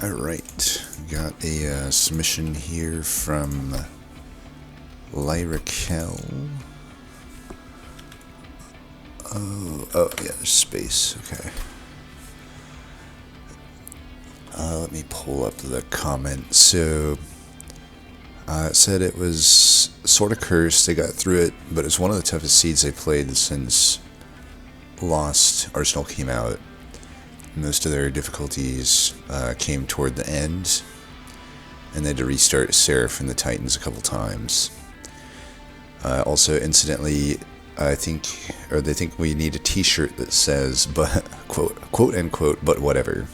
Alright, got a submission here from Lyrakel. Oh yeah, there's space, okay. Let me pull up the comment. So, it said it was sort of cursed, they got through it, but it's one of the toughest seeds they played since Lost Arsenal came out. Most of their difficulties came toward the end, and they had to restart Seraph and the Titans a couple times. Also, incidentally, they think we need a T-shirt that says, "but quote unquote, but whatever."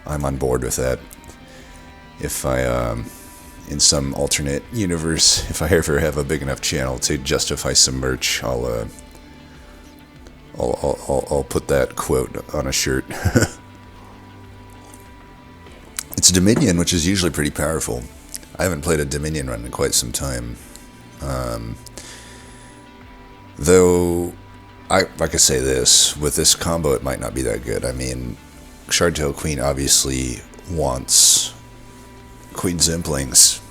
I'm on board with that. If I, in some alternate universe, if I ever have a big enough channel to justify some merch, I'll put that quote on a shirt. It's Dominion, which is usually pretty powerful. I haven't played a Dominion run in quite some time. Though, I could say this, with this combo it might not be that good. I mean, Shardtail Queen obviously wants Queen Zimplings.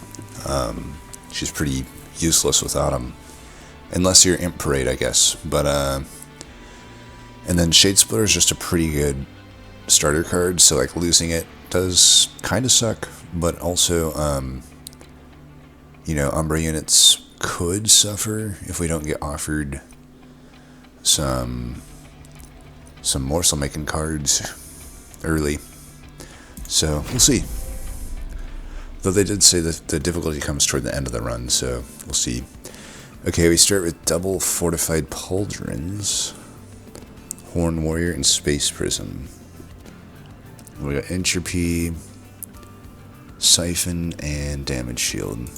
She's pretty useless without them. Unless you're Imp Parade, I guess. But, and then Shadesplitter is just a pretty good starter card, so like losing it does kind of suck, but also, Umbra units could suffer if we don't get offered some morsel making cards early. So we'll see. Though they did say that the difficulty comes toward the end of the run, so we'll see. Okay, we start with double fortified pauldrons, Horn Warrior, and Space Prism. We got Entropy, Siphon, and Damage Shield.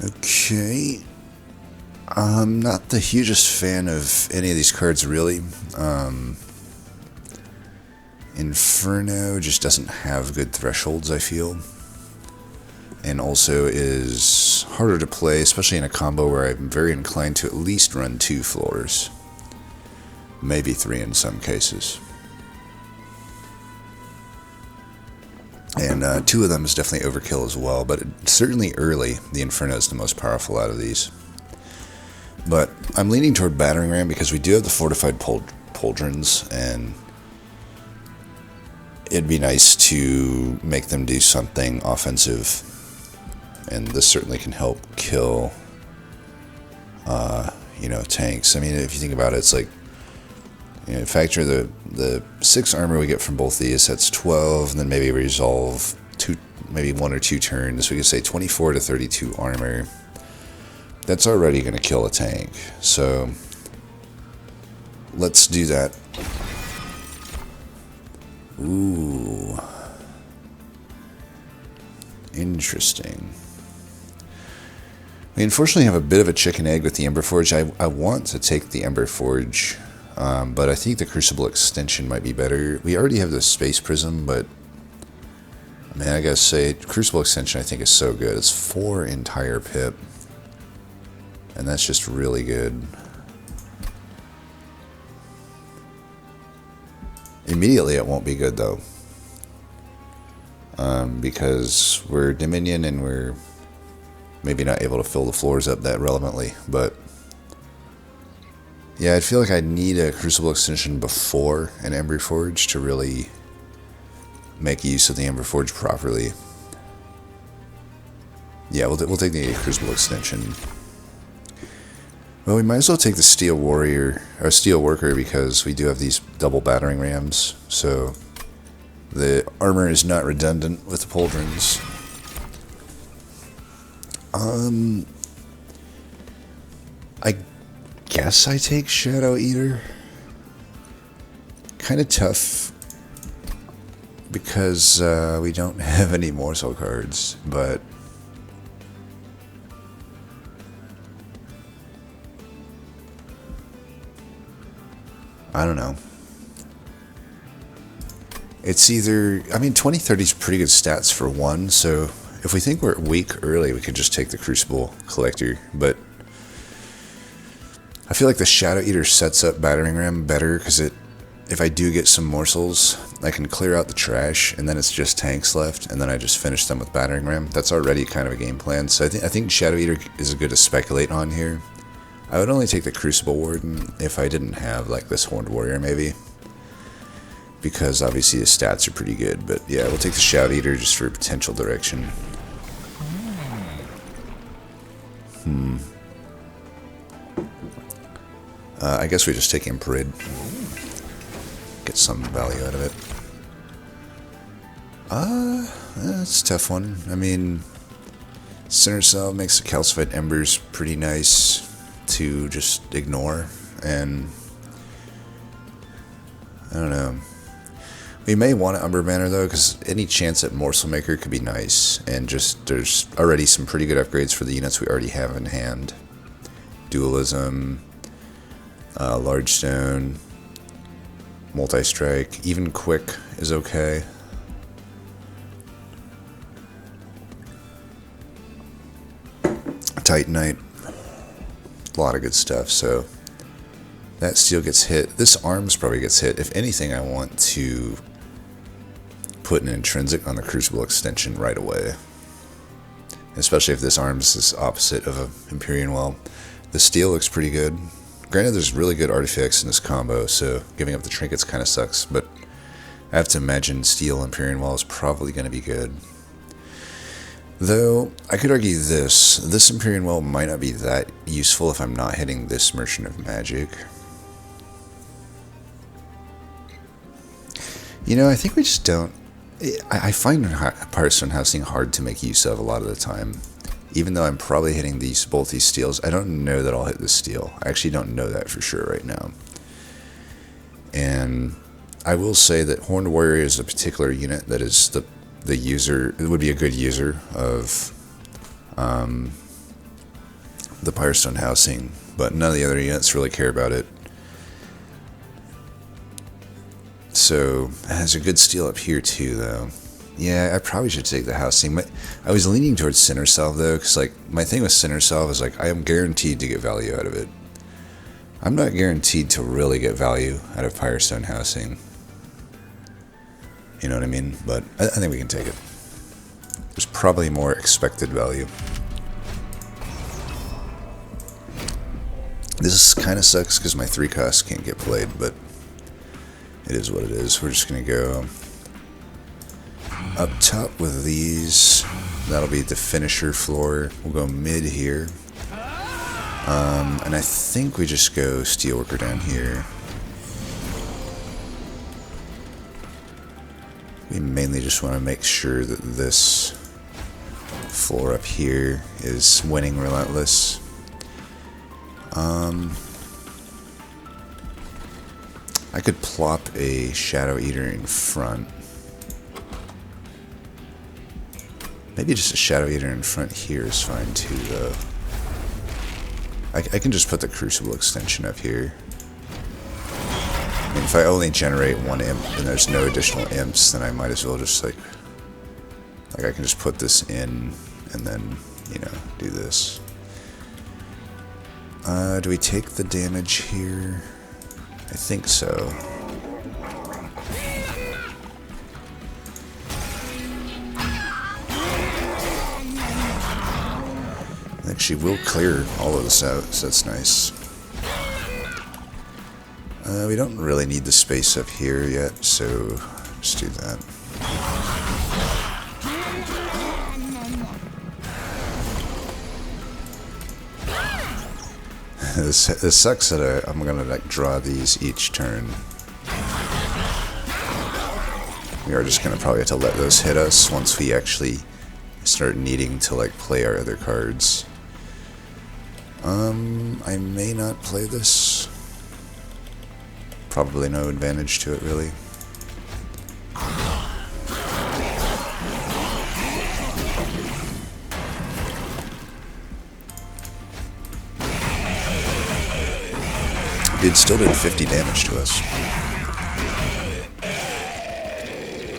Okay. I'm not the hugest fan of any of these cards, really. Inferno just doesn't have good thresholds, I feel. And also is harder to play, especially in a combo where I'm very inclined to at least run 2 floors. Maybe 3 in some cases. And 2 of them is definitely overkill as well, but certainly early, the Inferno is the most powerful out of these. But I'm leaning toward Battering Ram because we do have the fortified pauldrons, and it'd be nice to make them do something offensive. And this certainly can help kill, tanks. I mean, if you think about it, it's like, factor the 6 armor we get from both these, that's 12, and then maybe resolve maybe 1 or 2 turns. We could say 24 to 32 armor. That's already going to kill a tank. So let's do that. Ooh. Interesting. We unfortunately have a bit of a chicken egg with the Ember Forge. I want to take the Ember Forge, but I think the Crucible Extension might be better. We already have the Space Prism, but I mean, I gotta say, Crucible Extension I think is so good. It's 4 entire pip, and that's just really good. Immediately it won't be good though, because we're Dominion and we're maybe not able to fill the floors up that relevantly, but yeah, I feel like I need a Crucible Extension before an Ember Forge to really make use of the Ember Forge properly. Yeah, we'll take the Crucible Extension. Well, we might as well take the Steel Warrior, or Steel Worker, because we do have these double Battering Rams, so the armor is not redundant with the pauldrons. I guess I take Shadow Eater. Kind of tough, because we don't have any morsel cards, but I don't know. It's either, I mean, 2030 is pretty good stats for 1, so if we think we're weak early, we could just take the Crucible Collector, but I feel like the Shadow Eater sets up Battering Ram better because if I do get some morsels, I can clear out the trash, and then it's just tanks left, and then I just finish them with Battering Ram. That's already kind of a game plan, so I think Shadow Eater is good to speculate on here. I would only take the Crucible Warden if I didn't have like this Horned Warrior maybe, because obviously his stats are pretty good, but yeah, we'll take the Shadow Eater just for potential direction. I guess we just take Imperid. Get some value out of it. That's a tough one. I mean, Center Cell makes the Calcified Embers pretty nice to just ignore, and I don't know. We may want an Umber Banner though, because any chance at Morsel Maker could be nice, and just there's already some pretty good upgrades for the units we already have in hand. Dualism, Large Stone, Multi-Strike, even Quick is okay. Titanite, a lot of good stuff, so that steel gets hit. This arms probably gets hit. If anything, I want to put an intrinsic on the Crucible extension right away. Especially if this arms is opposite of an Empyrean Well. The steel looks pretty good. Granted, there's really good artifacts in this combo, so giving up the trinkets kind of sucks, but I have to imagine steel Empyrean Well is probably going to be good. Though, I could argue this Empyrean Well might not be that useful if I'm not hitting this Merchant of Magic. You know, I think we just don't... I find Firestone Housing hard to make use of a lot of the time. Even though I'm probably hitting both these steels, I don't know that I'll hit this steel. I actually don't know that for sure right now. And I will say that Horned Warrior is a particular unit that is the user, it would be a good user of the Firestone Housing, but none of the other units really care about it. So, it has a good steel up here too, though. Yeah, I probably should take the housing. But I was leaning towards Center Salve, though, because like my thing with Center Salve is like I am guaranteed to get value out of it. I'm not guaranteed to really get value out of Firestone Housing. You know what I mean? But I think we can take it. There's probably more expected value. This kind of sucks because my 3 costs can't get played, but it is what it is. We're just going to go up top with these. That'll be the finisher floor. We'll go mid here. And I think we just go Steelworker down here. We mainly just want to make sure that this floor up here is winning Relentless. I could plop a Shadow Eater in front. Maybe just a Shadow Eater in front here is fine too, though. I can just put the Crucible extension up here. I mean, if I only generate 1 imp and there's no additional imps, then I might as well just like I can just put this in and then, you know, do this. Do we take the damage here? I think so. Actually, we'll clear all of this out, so that's nice. We don't really need the space up here yet, so just do that. This sucks that I'm gonna like draw these each turn. We are just gonna probably have to let those hit us once we actually start needing to like play our other cards. I may not play this. Probably no advantage to it, really. It still did 50 damage to us.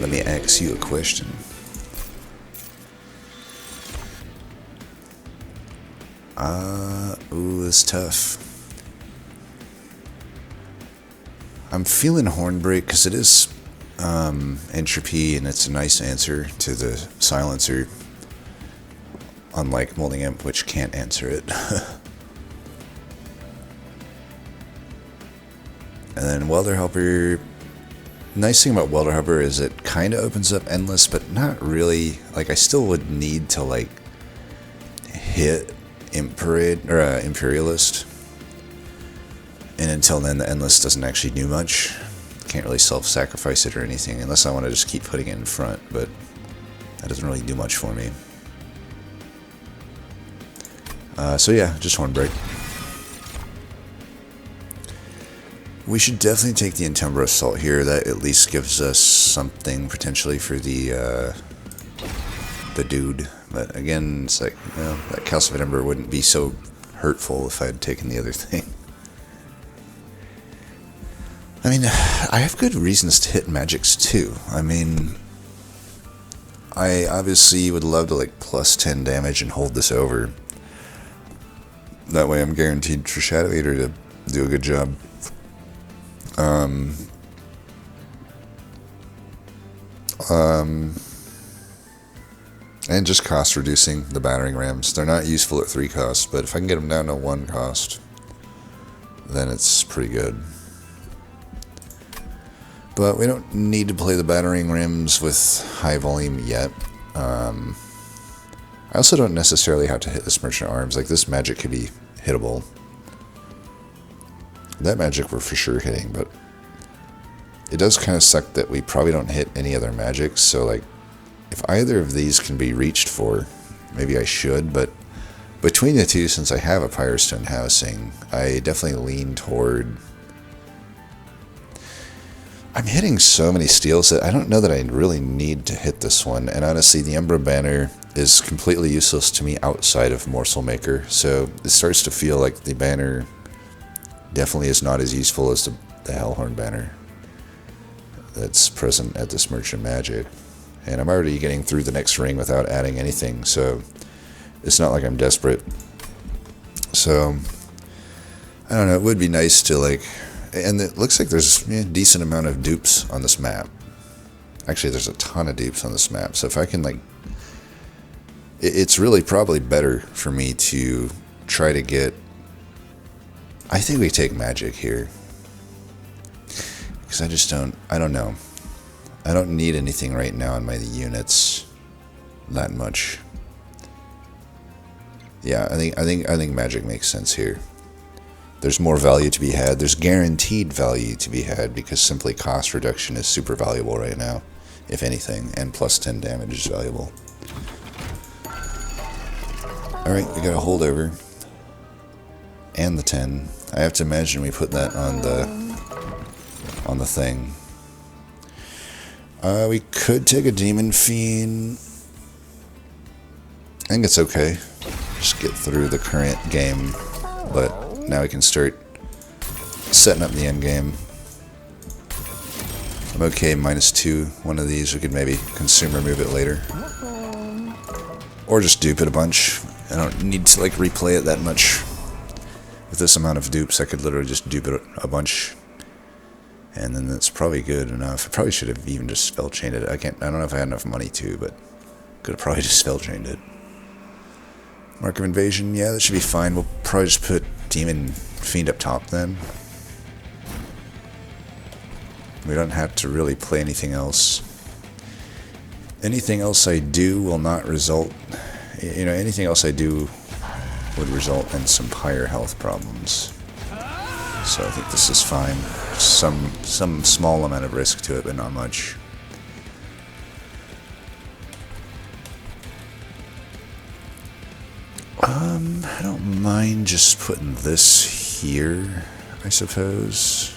Let me ask you a question. Ooh, it's tough. I'm feeling Hornbreak because it is entropy and it's a nice answer to the silencer, unlike Molding Imp, which can't answer it. And then Welder Helper. Nice thing about Welder Helper is it kind of opens up Endless, but not really. Like, I still would need to, like, hit Imp Parade, or Imperialist. And until then, the Endless doesn't actually do much. Can't really self-sacrifice it or anything, unless I want to just keep putting it in front, but that doesn't really do much for me. So yeah, just Hornbreak. We should definitely take the Entumbra Assault here. That at least gives us something potentially for the dude. But again, it's like, you know, that Calcified Ember wouldn't be so hurtful if I had taken the other thing. I mean, I have good reasons to hit magics too. I mean, I obviously would love to like plus 10 damage and hold this over. That way I'm guaranteed for Shadow Eater to do a good job. And just cost reducing the battering rams. They're not useful at 3 costs, but if I can get them down to 1 cost, then it's pretty good. But we don't need to play the battering rams with high volume yet. I also don't necessarily have to hit this Merchant Arms. Like, this magic could be hittable. That magic we're for sure hitting, but it does kind of suck that we probably don't hit any other magics. So, like, if either of these can be reached for, maybe I should. But between the two, since I have a Pyrostone Housing, I definitely lean toward... I'm hitting so many steals that I don't know that I really need to hit this one. And honestly, the Umbra Banner is completely useless to me outside of Morsel Maker. So it starts to feel like the banner definitely is not as useful as the Hellhorn Banner that's present at this Merchant Magic. And I'm already getting through the next ring without adding anything, so it's not like I'm desperate. So, I don't know, it would be nice to, like... And it looks like there's a decent amount of dupes on this map. Actually, there's a ton of dupes on this map, so if I can, like... It's really probably better for me to try to get... I think we take magic here. Because I don't know. I don't need anything right now in my units that much. Yeah, I think magic makes sense here. There's more value to be had. There's guaranteed value to be had because simply cost reduction is super valuable right now, if anything, and plus 10 damage is valuable. Alright, we got a holdover. And the 10. I have to imagine we put that on the thing. We could take a Demon Fiend. I think it's okay. Just get through the current game. But now we can start setting up the end game. I'm okay, -2. One of these, we could maybe consume or move it later. Or just dupe it a bunch. I don't need to like replay it that much. With this amount of dupes, I could literally just dupe it a bunch. And then that's probably good enough. I probably should have even just spell chained it. I don't know if I had enough money to, but could have probably just spell chained it. Mark of Invasion, yeah, that should be fine. We'll probably just put Demon Fiend up top then. We don't have to really play anything else. Anything else I do will not result... You know, anything else I do would result in some higher health problems. So I think this is fine. Some small amount of risk to it, but not much. I don't mind just putting this here, I suppose.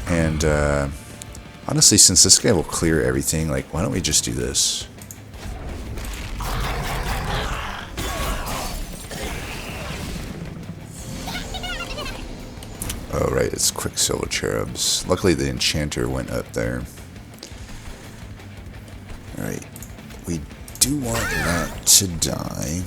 And honestly, since this guy will clear everything, like, why don't we just do this? Oh, right, it's Quicksilver Cherubs. Luckily, the Enchanter went up there. Alright, we do want that to die.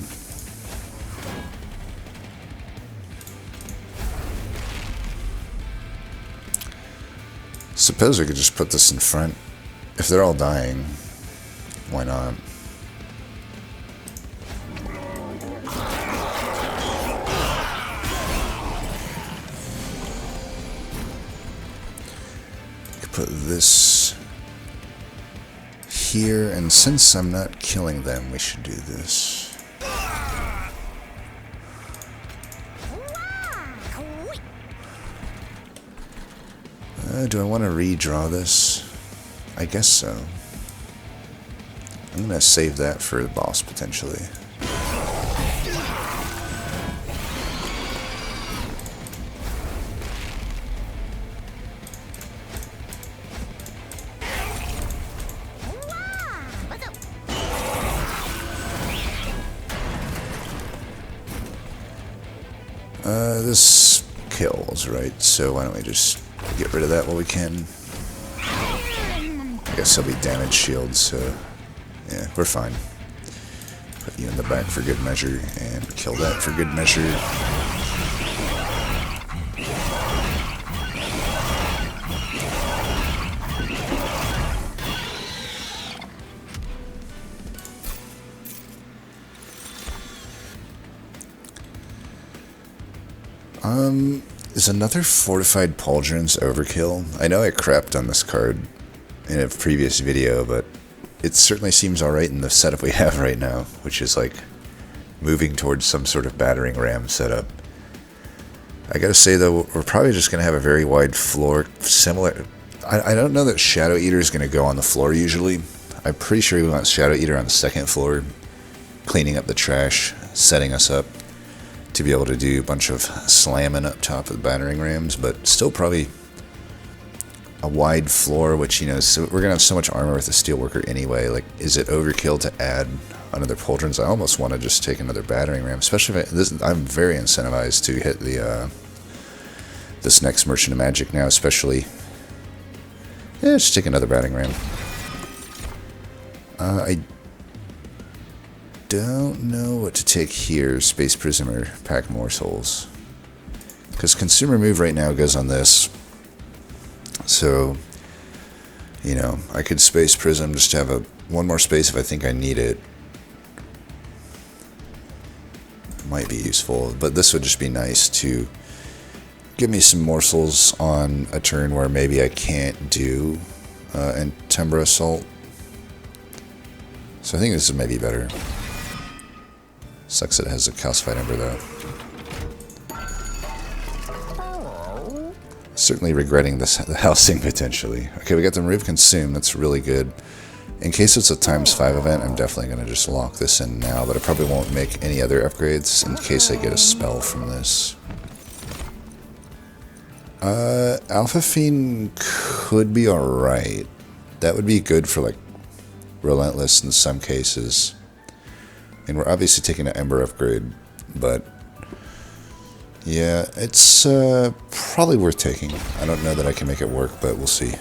Suppose we could just put this in front. If they're all dying, why not? Put this here, and since I'm not killing them, we should do this. Do I want to redraw this? I guess so. I'm going to save that for the boss, potentially. This kills, right? So why don't we just get rid of that while we can? I guess he'll be damage shield, so yeah, we're fine. Put you in the back for good measure, and kill that for good measure. Is another Fortified Pauldrons overkill? I know I crapped on this card in a previous video, but it certainly seems alright in the setup we have right now, which is like moving towards some sort of battering ram setup. I gotta say though, we're probably just gonna have a very wide floor, similar... I don't know that Shadow Eater is gonna go on the floor usually. I'm pretty sure we want Shadow Eater on the second floor, cleaning up the trash, setting us up to be able to do a bunch of slamming up top of the battering rams, but still probably a wide floor, which, you know, so we're gonna have so much armor with the Steelworker anyway. Like, is it overkill to add another Pauldrons? I almost want to just take another battering ram, especially if I'm very incentivized to hit the this next Merchant of Magic now, especially. Yeah, just take another battering ram. I don't know what to take here, Space Prism or Pack More Souls. Because Consumer Move right now goes on this. So, you know, I could Space Prism just to have one more space if I think I need it. Might be useful, but this would just be nice to give me some morsels on a turn where maybe I can't do Timber Assault. So I think this is maybe better. Sucks that it has a Calcified Ember though. Certainly regretting this the housing potentially. Okay, we got the Remove Consume, that's really good. In case it's a ×5 event, I'm definitely going to just lock this in now, but I probably won't make any other upgrades in case I get a spell from this. Alpha Fiend could be alright. That would be good for like Relentless in some cases. And we're obviously taking an Ember upgrade, but yeah, it's probably worth taking. I don't know that I can make it work, but we'll see.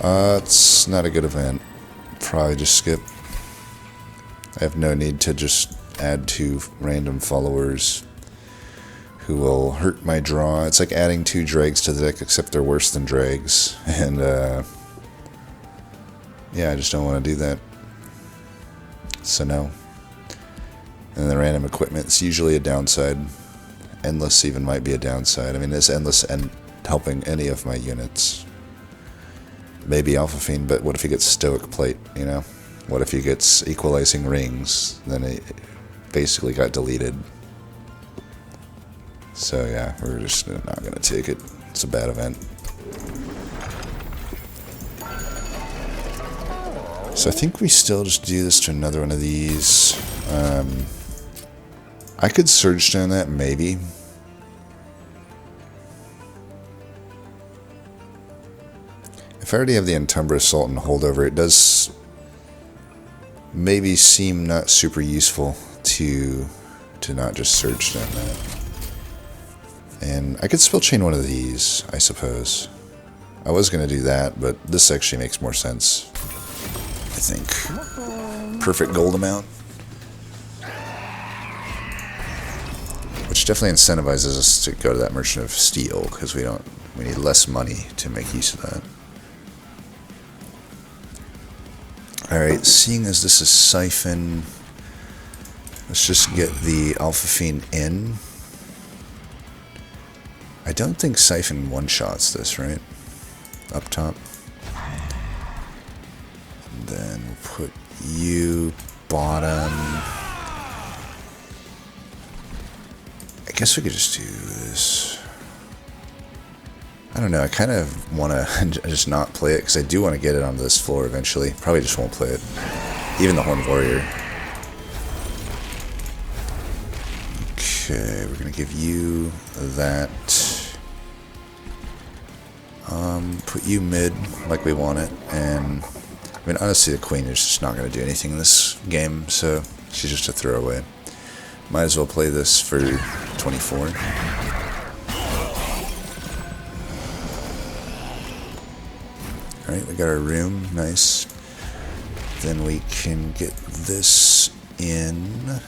It's not a good event. Probably just skip. I have no need to just add 2 random followers who will hurt my draw. It's like adding 2 Dregs to the deck, except they're worse than Dregs. And yeah, I just don't want to do that. So no. And the random equipment's usually a downside. Endless even might be a downside. I mean, is Endless helping any of my units? Maybe Alpha Fiend, but what if he gets Stoic Plate, you know? What if he gets Equalizing Rings? Then it basically got deleted. So yeah, we're just not going to take it. It's a bad event. So I think we still just do this to another one of these. I could Surge Stone that, maybe. If I already have the Entumbra Assault and Holdover, it does maybe seem not super useful to not just Surge Stone that. And I could Spell Chain one of these, I suppose. I was going to do that, but this actually makes more sense, I think. Perfect gold amount. Which definitely incentivizes us to go to that Merchant of Steel, because we don't We need less money to make use of that. Alright, seeing as this is Siphon, let's just get the Alpha Fiend in. I don't think Siphon one-shots this, right? Up top. And then we'll put you bottom. I guess we could just do this. I don't know, I kind of want to just not play it, because I do want to get it onto this floor eventually. Probably just won't play it. Even the Horned Warrior. Okay, we're going to give you that. Put you mid, like we want it. And, I mean, honestly, the Queen is just not going to do anything in this game, so she's just a throwaway. Might as well play this for 24. Alright, we got our room, nice. Then we can get this in.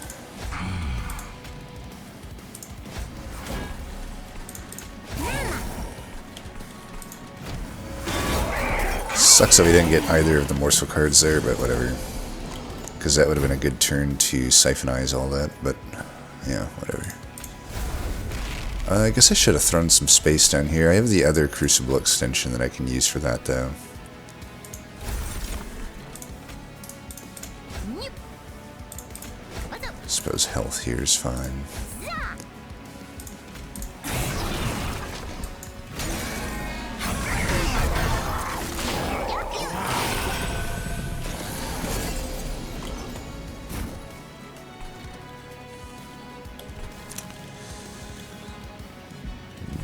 Sucks that we didn't get either of the morsel cards there, but whatever. Because that would have been a good turn to siphonize all that, but yeah, whatever. I guess I should have thrown some space down here. I have the other Crucible extension that I can use for that, though. I suppose health here is fine.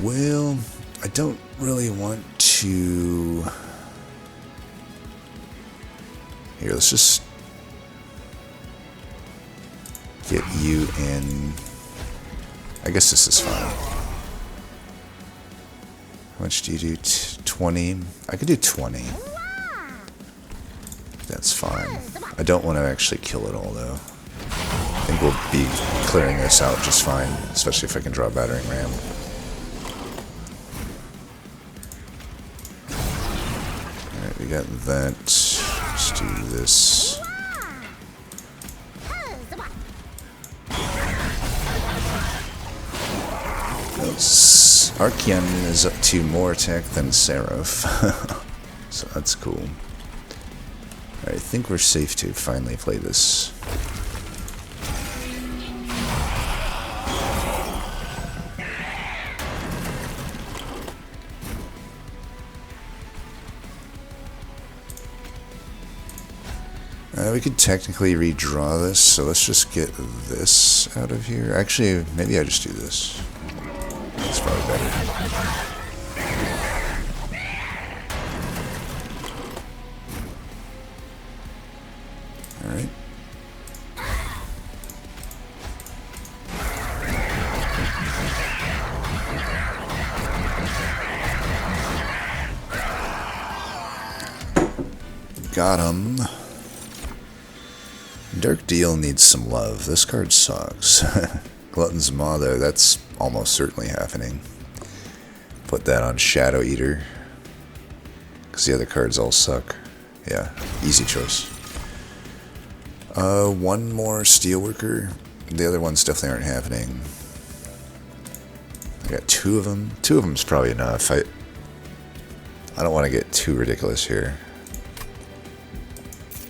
Well, I don't really want to... Here, let's just get you in. I guess this is fine. How much do you do? 20? I could do 20. That's fine. I don't want to actually kill it all, though. I think we'll be clearing this out just fine, especially if I can draw a Battering Ram. Alright, we got that. Let's do this. Archeon is up to more attack than Seraph. So that's cool. Alright, I think we're safe to finally play this. We could technically redraw this, so let's just get this out of here. Actually, maybe I just do this. That's probably better. Alright. Got him. Dark Deal needs some love. This card sucks. Glutton's Maw, though, that's almost certainly happening. Put that on Shadow Eater. Because the other cards all suck. Yeah, easy choice. One more Steelworker. The other ones definitely aren't happening. I got two of them. Two of them's probably enough. I don't want to get too ridiculous here.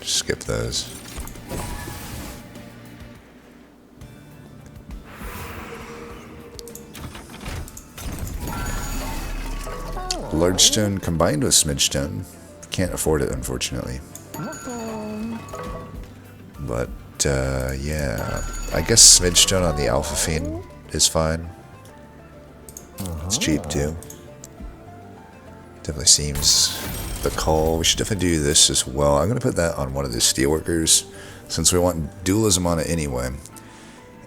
Just skip those. Large Stone combined with Smidge Stone. Can't afford it, unfortunately. But, yeah. I guess Smidge Stone on the Alpha Fiend is fine. It's cheap, too. Definitely seems the call. We should definitely do this as well. I'm going to put that on one of the Steelworkers, since we want dualism on it anyway.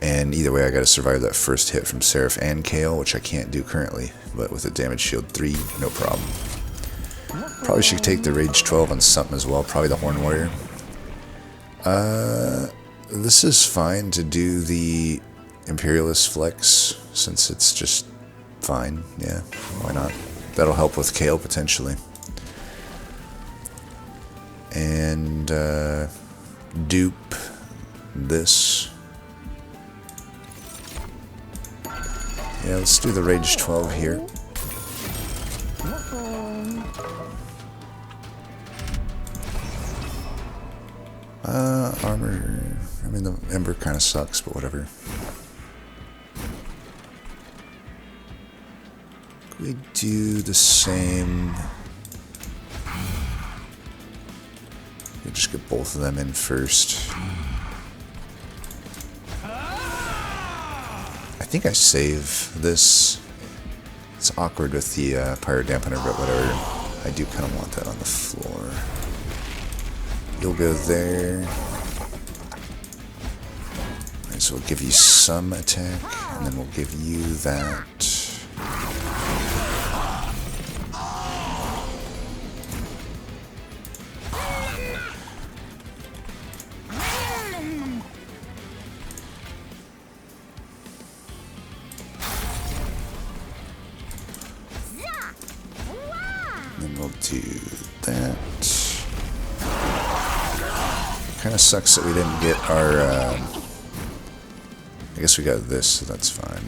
And either way, I got to survive that first hit from Seraph and Kale, which I can't do currently. But with a damage shield 3, no problem. Probably should take the Rage 12 on something as well. Probably the Horn Warrior. This is fine to do the Imperialist Flex, since it's just fine. Yeah, why not? That'll help with Kale potentially. And dupe this. Yeah, let's do the Rage 12 here. Armor. I mean, the Ember kind of sucks, but whatever. Could we do the same? We'll just get both of them in first. I think I save this. It's awkward with the Pyro Dampener, but whatever. I do kind of want that on the floor. You'll go there. Right, so we'll give you some attack, and then we'll give you that. Then we'll do that. Kind of sucks that we didn't get our, I guess we got this, so that's fine.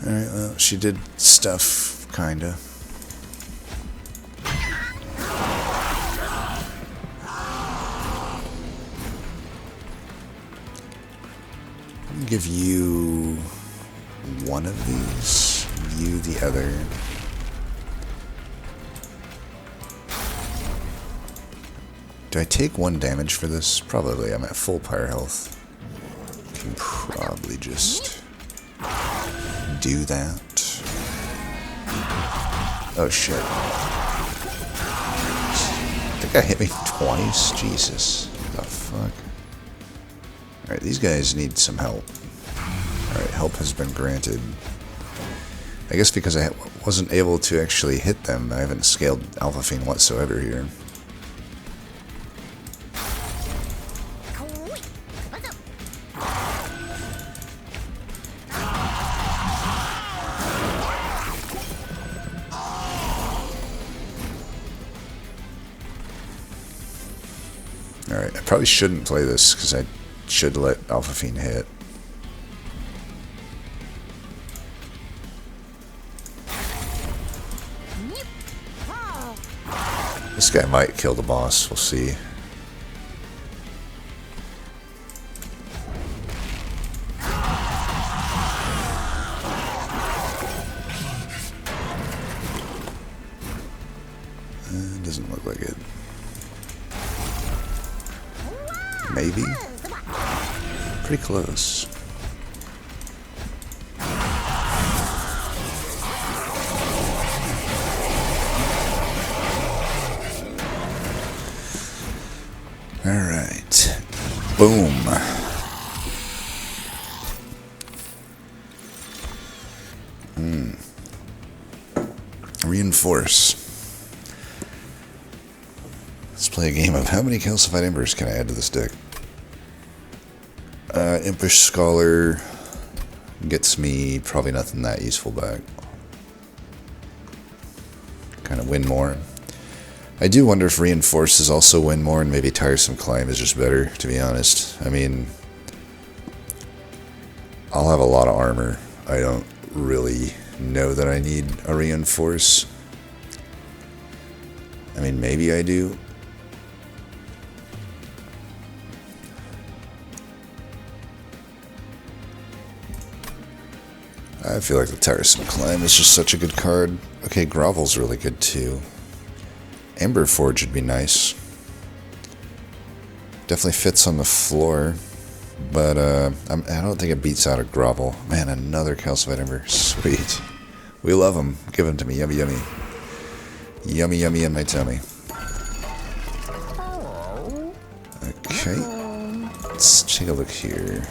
Alright, well, she did stuff, kinda. Give you one of these, you the other. Do I take 1 damage for this? Probably. I'm at full pyre health. Can probably just do that. Oh shit. I think I hit me twice. Jesus. What the fuck? Alright, these guys need some help. Alright, help has been granted. I guess because I wasn't able to actually hit them, I haven't scaled Alpha Fiend whatsoever here. Alright, I probably shouldn't play this because I should let Alpha Fiend hit. This guy might kill the boss, we'll see. Doesn't look like it. Maybe? Pretty close. Alright. Boom. Reinforce. Let's play a game of how many calcified embers can I add to this deck? Impish Scholar gets me probably nothing that useful back. Kind of win more. I do wonder if Reinforce is also win more and maybe Tiresome Climb is just better, to be honest. I mean, I'll have a lot of armor. I don't really know that I need a Reinforce. I mean, maybe I do. I feel like the Tiresome Climb is just such a good card. Okay, Grovel's really good too. Ember Forge would be nice. Definitely fits on the floor. But I don't think it beats out a Grovel. Man, another Calcified Ember. Sweet. We love them. Give them to me. Yummy, yummy. Yummy, yummy in my tummy. Okay. Let's take a look here.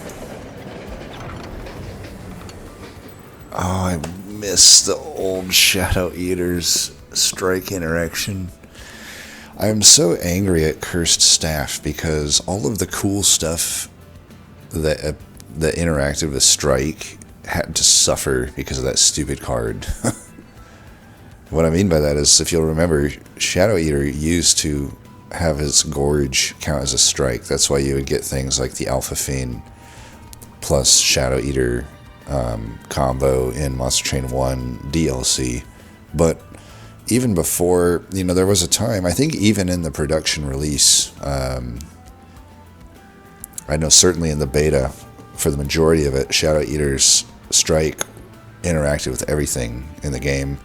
Oh, I missed the old Shadow Eater's strike interaction. I'm so angry at Cursed Staff because all of the cool stuff that interacted with Strike had to suffer because of that stupid card. What I mean by that is, if you'll remember, Shadow Eater used to have his Gorge count as a strike. That's why you would get things like the Alpha Fiend plus Shadow Eater combo in Monster Train 1 DLC. But even before, there was a time, I think even in the production release, I know certainly in the beta, for the majority of it, Shadow Eater's strike interacted with everything in the game,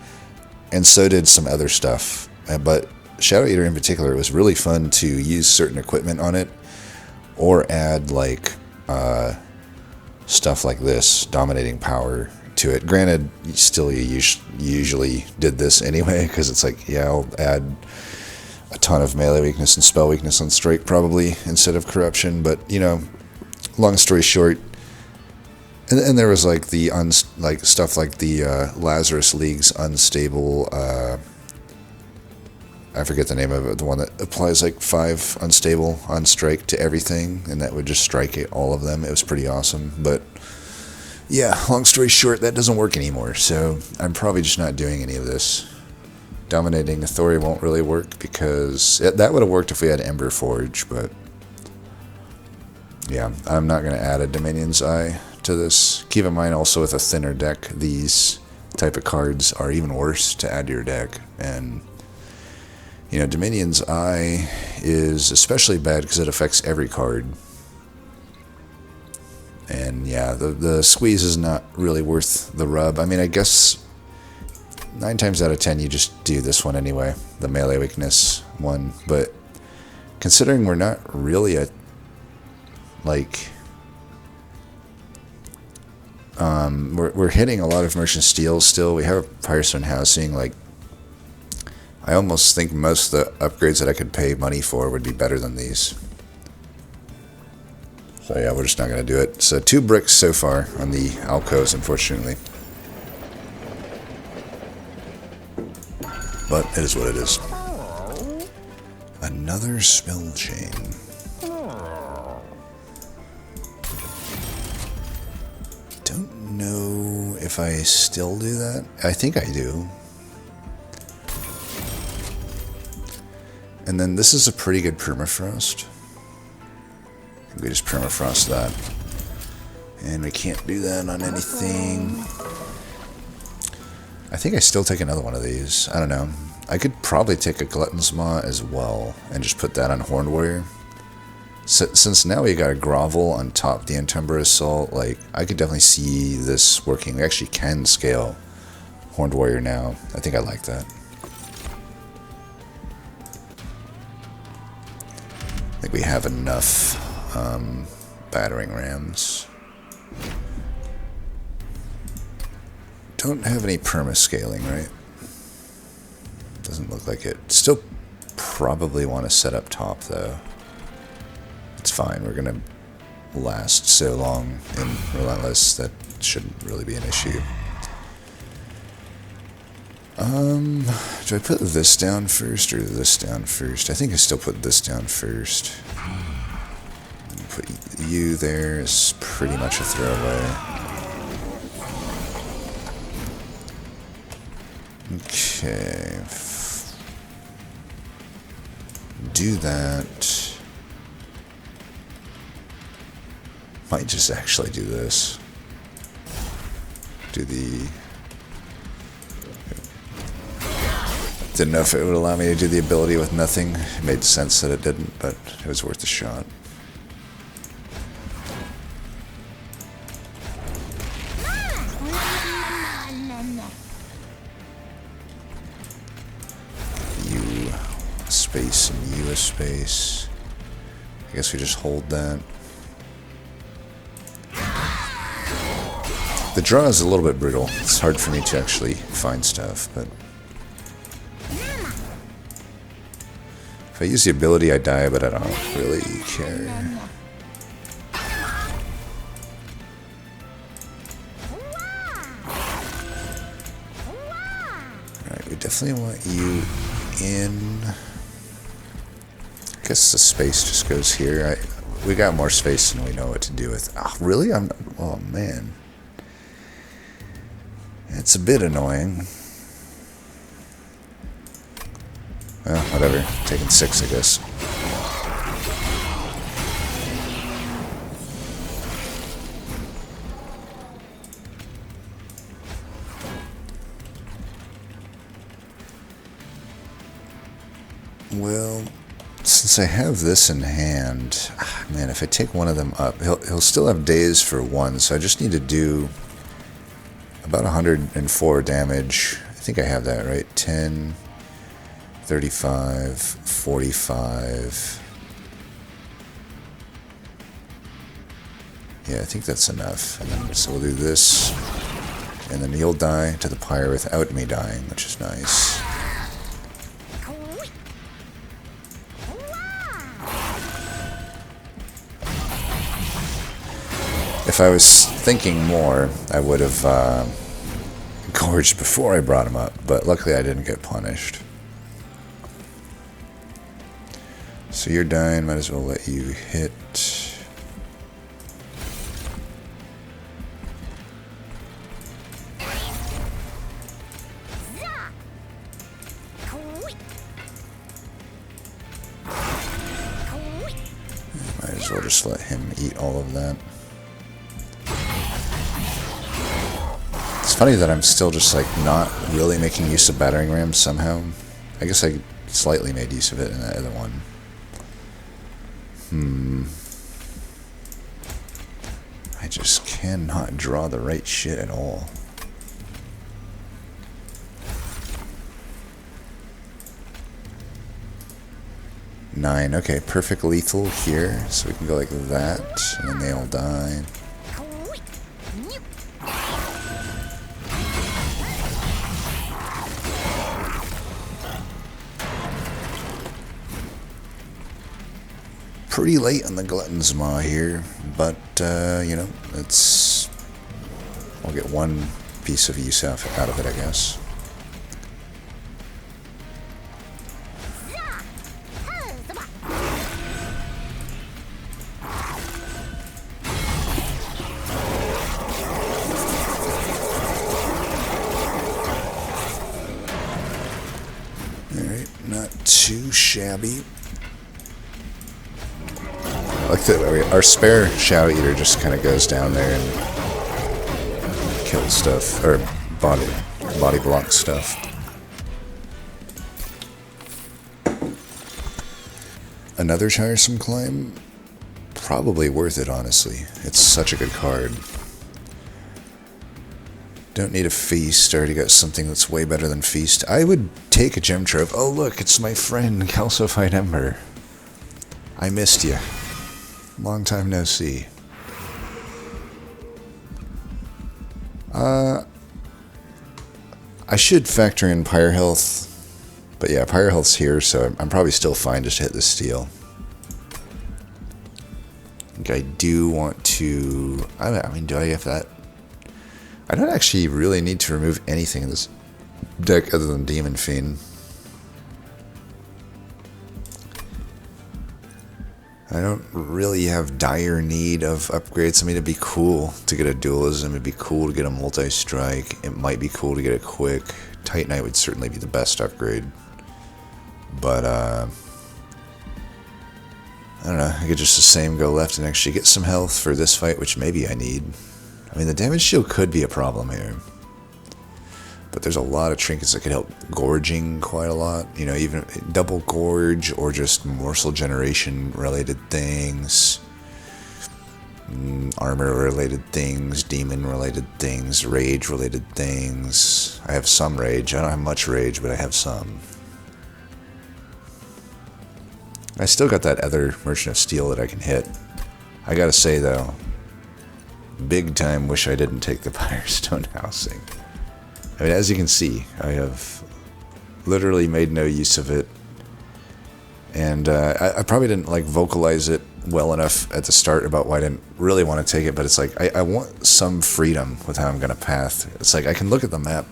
and so did some other stuff. But Shadow Eater in particular, it was really fun to use certain equipment on it, or add like stuff like this, dominating power, to it. Granted, still you usually did this anyway, because it's like, yeah, I'll add a ton of melee weakness and spell weakness on strike probably instead of corruption. But long story short, and there was like the stuff like the Lazarus League's unstable. I forget the name of it. The one that applies like 5 unstable on strike to everything, and that would just strike all of them. It was pretty awesome. But yeah, long story short, that doesn't work anymore. So I'm probably just not doing any of this. Dominating Authority won't really work because that would have worked if we had Ember Forge, but yeah, I'm not going to add a Dominion's Eye to this. Keep in mind also, with a thinner deck, these type of cards are even worse to add to your deck. And Dominion's Eye is especially bad because it affects every card. And yeah, the squeeze is not really worth the rub. I mean, I guess 9 times out of 10 you just do this one anyway, the melee weakness one. But considering we're not really we're hitting a lot of Merchant Steel still. We have a Firestone Housing. Like, I almost think most of the upgrades that I could pay money for would be better than these. So yeah, we're just not going to do it. So 2 bricks so far on the alcoves, unfortunately. But it is what it is. Another spell chain. Don't know if I still do that. I think I do. And then this is a pretty good permafrost. We just permafrost that. And we can't do that on anything. I think I still take another one of these. I don't know. I could probably take a Glutton's Maw as well and just put that on Horned Warrior. Since now we got a Grovel on top the Entumbra Assault, like, I could definitely see this working. We actually can scale Horned Warrior now. I think I like that. I think we have enough battering rams. Don't have any perma-scaling, right? Doesn't look like it. Still probably want to set up top, though. It's fine. We're going to last so long in Relentless that shouldn't really be an issue. Do I put this down first or this down first? I think I still put this down first. Put you there is pretty much a throwaway. Okay. Do that. Might just actually do this. Do the... Didn't know if it would allow me to do the ability with nothing. It made sense that it didn't, but it was worth a shot. You a space and you a space. I guess we just hold that. The draw is a little bit brutal. It's hard for me to actually find stuff, but... If I use the ability, I die, but I don't really care. Alright, we definitely want you in. I guess the space just goes here. We got more space than we know what to do with. Oh, really? Oh, man. It's a bit annoying. Well, whatever. Taking 6, I guess. Well, since I have this in hand, man, if I take one of them up, he'll still have days for one, so I just need to do about 104 damage. I think I have that, right? 10, 35, 45. Yeah, I think that's enough. And then, so we'll do this, and then he'll die to the pyre without me dying, which is nice. If I was thinking more, I would have gorged before I brought him up, but luckily I didn't get punished. So you're dying, might as well let you hit. Might as well just let him eat all of that. It's funny that I'm still just like not really making use of battering rams somehow. I guess I slightly made use of it in that other one. I just cannot draw the right shit at all. Nine. Okay, perfect lethal here. So we can go like that, and then they all die. Pretty late on the Glutton's Maw here, but, you know, I'll get one piece of use out of it, I guess. Alright, not too shabby. Like our spare Shadow Eater just kind of goes down there and kills stuff, or body block stuff. Another tiresome climb? Probably worth it, honestly. It's such a good card. Don't need a feast. I already got something that's way better than feast. I would take a gem trove. Oh look, it's my friend Calcified Ember. I missed you. Long time no see. I should factor in Pyre Health. But yeah, Pyre Health's here, so I'm probably still fine just to hit the steel. I think I do want to... I mean, do I have that? I don't actually really need to remove anything in this deck other than Demon Fiend. I don't really have dire need of upgrades. I mean, it'd be cool to get a dualism. It'd be cool to get a multi-strike. It might be cool to get a quick. Titanite would certainly be the best upgrade. But, I don't know. I could just the same go left and actually get some health for this fight, which maybe I need. I mean, the damage shield could be a problem here. But there's a lot of trinkets that could help gorging quite a lot. You know, even double gorge or just morsel generation related things. Armor related things, demon related things, rage related things. I have some rage. I don't have much rage, but I have some. I still got that other Merchant of Steel that I can hit. I gotta say though, big time wish I didn't take the Firestone Housing. I mean, as you can see, I have literally made no use of it. And I probably didn't like vocalize it well enough at the start about why I didn't really want to take it, but it's like I want some freedom with how I'm going to path. It's like I can look at the map,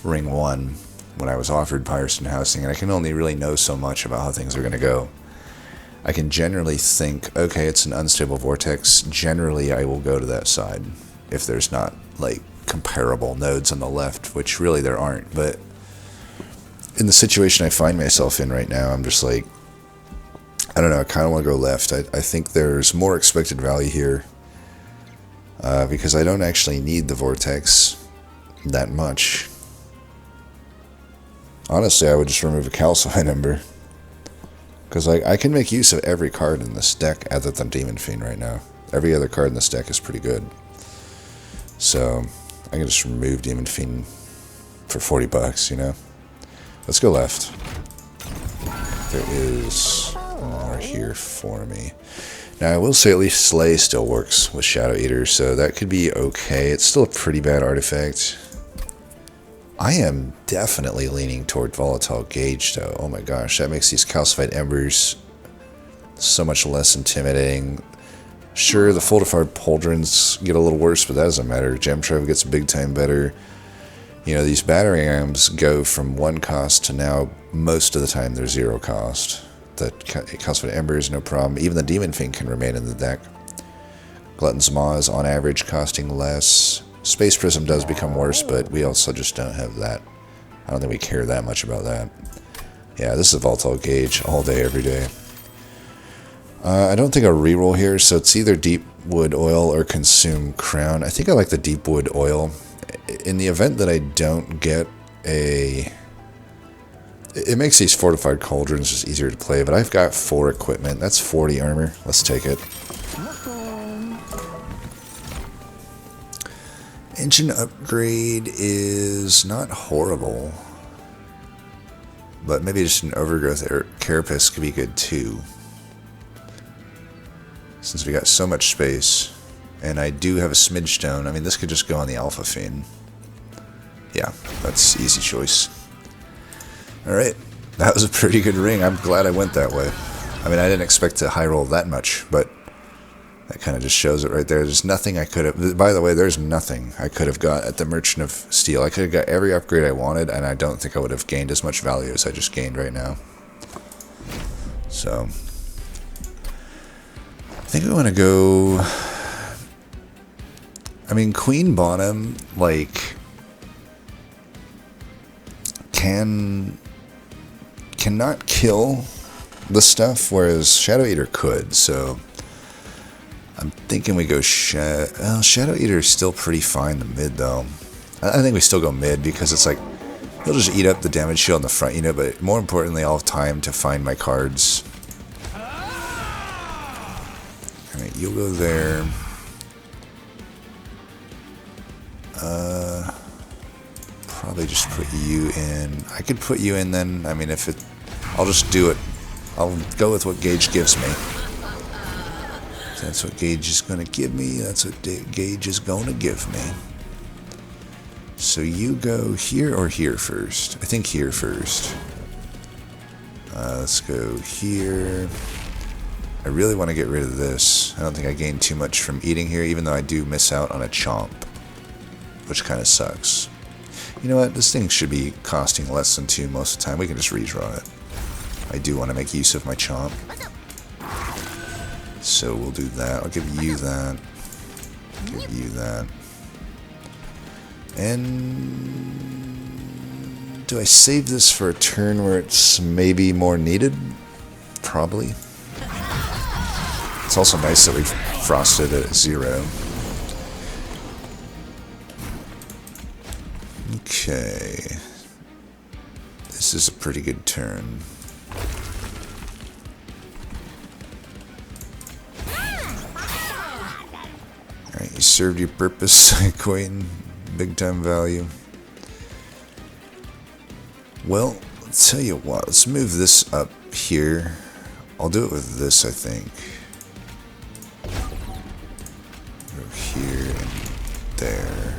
Ring 1, when I was offered Firestone Housing, and I can only really know so much about how things are going to go. I can generally think, okay, it's an unstable vortex. Generally, I will go to that side if there's not, like, comparable nodes on the left, which really there aren't. But in the situation I find myself in right now, I'm just like, I don't know, I kind of want to go left. I think there's more expected value here because I don't actually need the vortex that much. Honestly, I would just remove a calcify ember. Because I can make use of every card in this deck other than Demon Fiend right now. Every other card in this deck is pretty good. So I can just remove Demon Fiend for 40 bucks, you know? Let's go left. There is more here for me. Now I will say at least Slay still works with Shadow Eater, so that could be okay. It's still a pretty bad artifact. I am definitely leaning toward Volatile Gauge, though. Oh my gosh, that makes these calcified embers so much less intimidating. Sure, the Fortified Pauldrons get a little worse, but that doesn't matter. Gem Trove gets big time better. You know, these Battering Rams go from 1 cost to now, most of the time, they're 0 cost. The calcified embers, no problem. Even the Demon Fiend can remain in the deck. Glutton's Maw is on average costing less. Space Prism does become worse, but we also just don't have that. I don't think we care that much about that. Yeah, this is Volatile Gauge all day, every day. I don't think I'll reroll here, so it's either Deep Wood Oil or Consume Crown. I think I like the Deep Wood Oil. In the event that I don't get a... It makes these Fortified Cauldrons just easier to play, but I've got 4 equipment. That's 40 armor. Let's take it. Engine upgrade is not horrible, but maybe just an Overgrowth Carapace could be good too, since we got so much space. And I do have a Smidge Stone. I mean, this could just go on the Alpha Fiend. Yeah, that's easy choice. Alright, that was a pretty good ring. I'm glad I went that way. I mean, I didn't expect to high roll that much, but that kind of just shows it right there. There's nothing I could have... By the way, there's nothing I could have got at the Merchant of Steel. I could have got every upgrade I wanted, and I don't think I would have gained as much value as I just gained right now. So, I think I want to go... I mean, Queen Bonham, like, cannot kill the stuff, whereas Shadow Eater could, so... I'm thinking we go Shadow Eater is still pretty fine in the mid, though. I think we still go mid, because it's like, he'll just eat up the damage shield in the front unit, but more importantly, I'll have time to find my cards. Alright, you'll go there. Probably just put you in. I could put you in then. I mean, I'll just do it. I'll go with what Gauge gives me. That's what Gauge is going to give me. That's what Gauge is going to give me. So you go here or here first? I think here first. Let's go here. I really want to get rid of this. I don't think I gained too much from eating here, even though I do miss out on a chomp, which kind of sucks. You know what? This thing should be costing less than 2 most of the time. We can just redraw it. I do want to make use of my chomp. So we'll do that. I'll give you that. Give you that. And do I save this for a turn where it's maybe more needed? Probably. It's also nice that we frosted it at 0. Okay. This is a pretty good turn. Alright, you served your purpose, Queen. Big time value. Well, let's tell you what. Let's move this up here. I'll do it with this, I think. Go here and there.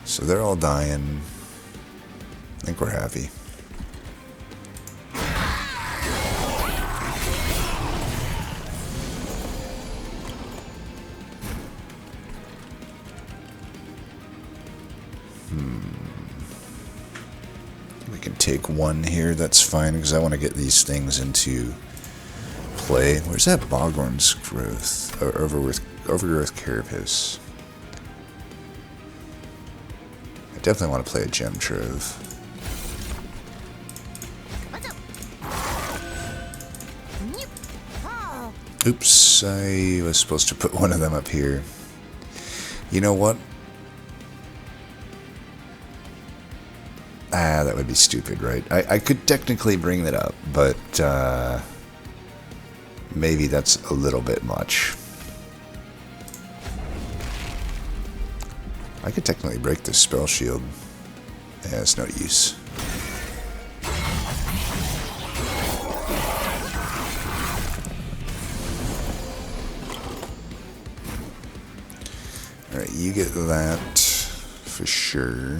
So they're all dying. I think we're happy. We can take one here, that's fine, because I want to get these things into play. Where's that Boghorn's growth? Or overgrowth carapace? I definitely want to play a gem trove. Oops, I was supposed to put one of them up here. You know what? Ah, that would be stupid, right? I could technically bring that up, but maybe that's a little bit much. I could technically break this spell shield. Yeah, it's no use. Alright, you get that for sure.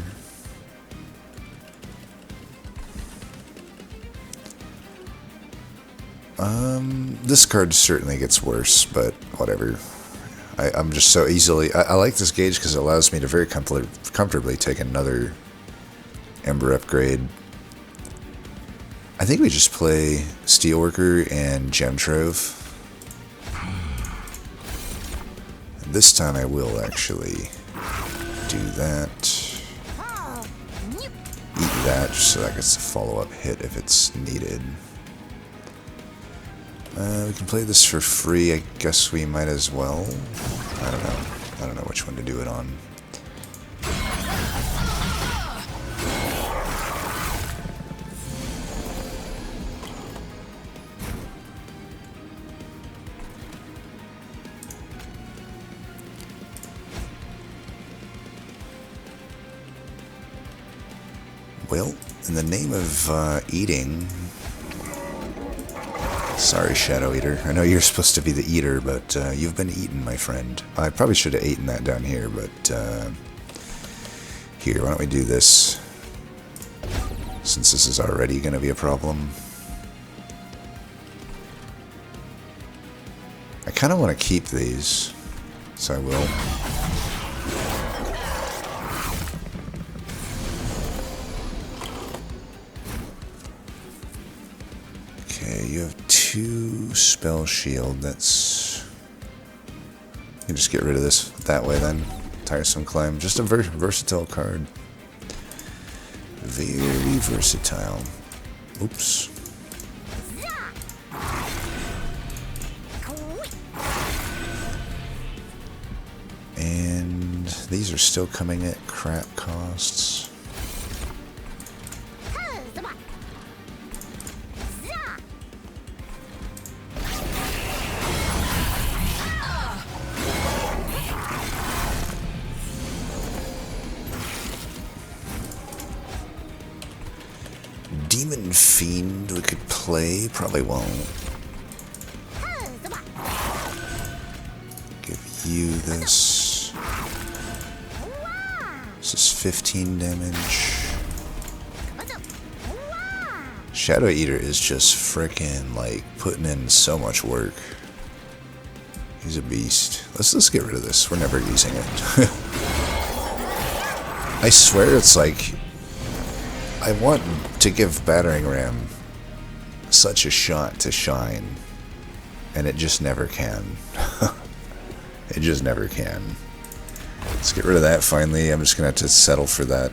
This card certainly gets worse, but whatever. I'm just so easily... I like this gauge because it allows me to very comfortably take another Ember upgrade. I think we just play Steelworker and Gem Trove. This time I will actually do that. Eat that just so that gets a follow-up hit if it's needed. We can play this for free. I guess we might as well. I don't know. I don't know which one to do it on. Well, in the name of eating... Sorry, Shadow Eater. I know you're supposed to be the eater, but you've been eaten, my friend. I probably should have eaten that down here, but here, why don't we do this? Since this is already going to be a problem. I kind of want to keep these, so I will. Okay, you have 2 spell shield. That's... You can just get rid of this that way then. Tiresome Climb. Just a versatile card. Very versatile. Oops. And these are still coming at crap costs. Demon Fiend we could play, probably won't. Give you this. This is 15 damage. Shadow Eater is just frickin' like putting in so much work. He's a beast. Let's get rid of this. We're never using it. I swear it's like I want to give Battering Ram such a shot to shine, and it just never can. It just never can. Let's get rid of that finally. I'm just going to have to settle for that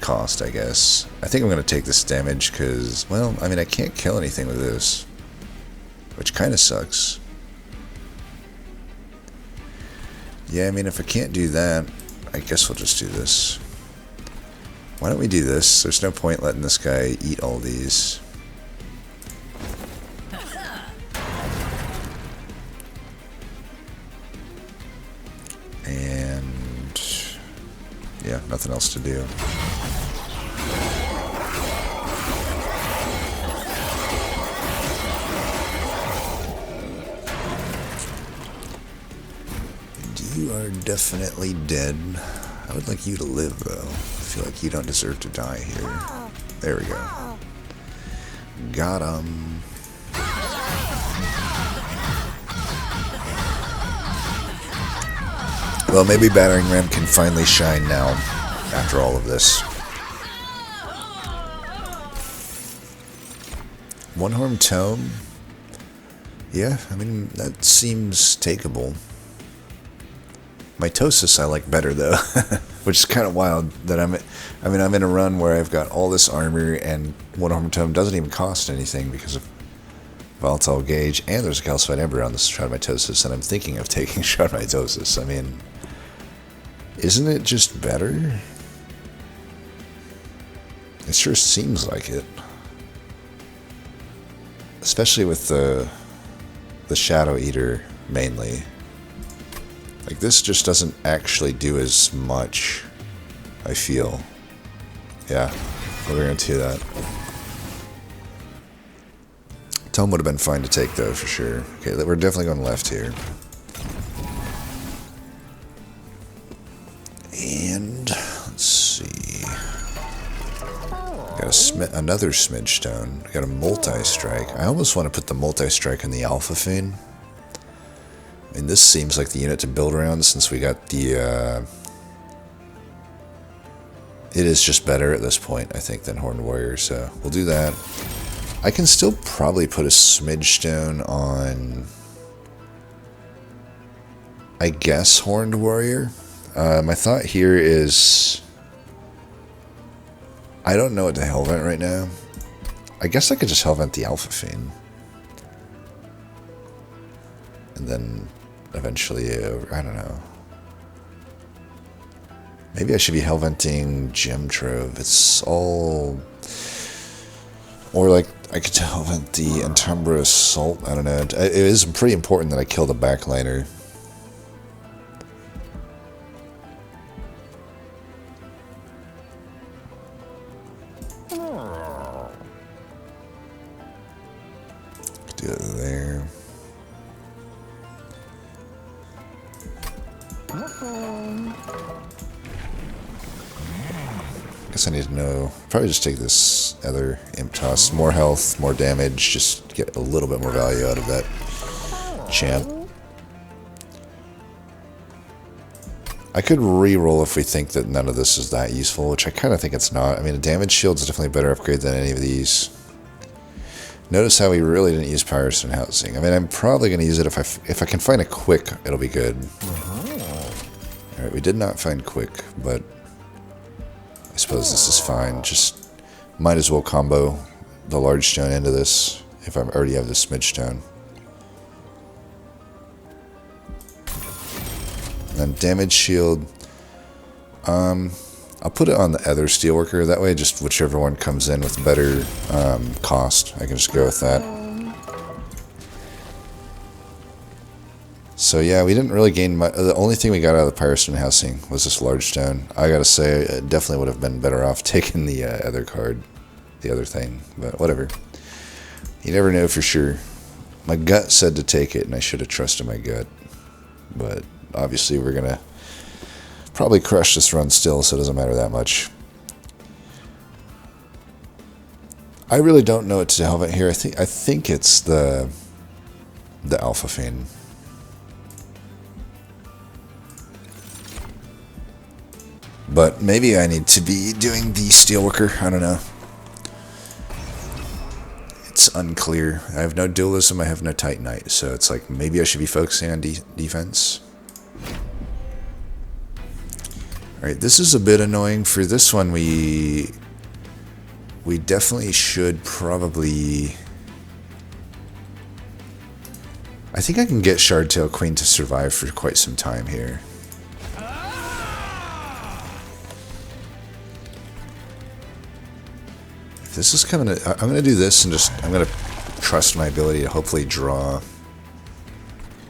cost, I guess. I think I'm going to take this damage because, well, I mean, I can't kill anything with this, which kind of sucks. Yeah, I mean, if I can't do that, I guess we'll just do this. Why don't we do this? There's no point letting this guy eat all these. And yeah, nothing else to do. And you are definitely dead. I would like you to live, though. I feel like you don't deserve to die here. There we go. Got him. Well, maybe Battering Ram can finally shine now, after all of this. One Harm Tome. Yeah, I mean, that seems takeable. Mitosis I like better, though. Which is kind of wild that I'm in a run where I've got all this armor and One Harm Tome doesn't even cost anything because of Volatile Gauge, and there's a Calcified Ember on this Shroud Mitosis, and I'm thinking of taking Shroud Mitosis. I mean, isn't it just better? It sure seems like it. Especially with the Shadow Eater, mainly. Like, this just doesn't actually do as much, I feel. Yeah, we're going to do that. Tome would have been fine to take, though, for sure. Okay, we're definitely going left here. And, let's see. Got another Smidge Stone. Got a Multi-Strike. I almost want to put the Multi-Strike in the Alpha Fiend. I mean, this seems like the unit to build around since we got the, it is just better at this point, I think, than Horned Warrior, so we'll do that. I can still probably put a Smidge Stone on, I guess, Horned Warrior. My thought here is, I don't know what to Hellvent right now. I guess I could just Hellvent the Alpha Fiend. And then eventually, I don't know. Maybe I should be Hellventing Gem Trove. It's all... Or like, I could Hellvent the Entumbra Assault. I don't know. It is pretty important that I kill the backliner. Do it there. Guess I need to know. Probably just take this other Imp Toss. More health, more damage. Just get a little bit more value out of that champ. I could re-roll if we think that none of this is that useful, which I kind of think it's not. I mean, a damage shield is definitely a better upgrade than any of these. Notice how we really didn't use Pyrostone Housing. I mean, I'm probably going to use it if I can find a quick, it'll be good. Alright, we did not find quick, but I suppose this is fine. Just might as well combo the large stone into this if I already have the Smidge Stone. And then damage shield. I'll put it on the other Steelworker. That way, just whichever one comes in with better cost, I can just go with that. So yeah, we didn't really gain much. The only thing we got out of the Pyrostone Housing was this large stone. I gotta say, it definitely would have been better off taking the other card, the other thing, but whatever. You never know for sure. My gut said to take it, and I should have trusted my gut. But obviously, we're gonna probably crush this run still, so it doesn't matter that much. I really don't know what to Hellvent here. I think it's the Alpha Fiend. But maybe I need to be doing the Steelworker. I don't know. It's unclear. I have no dualism. I have no Titanite. So it's like maybe I should be focusing on defense. Alright, this is a bit annoying. For this one, we definitely should probably... I think I can get Shardtail Queen to survive for quite some time here. If this is coming to... I'm going to do this and just... I'm going to trust my ability to hopefully draw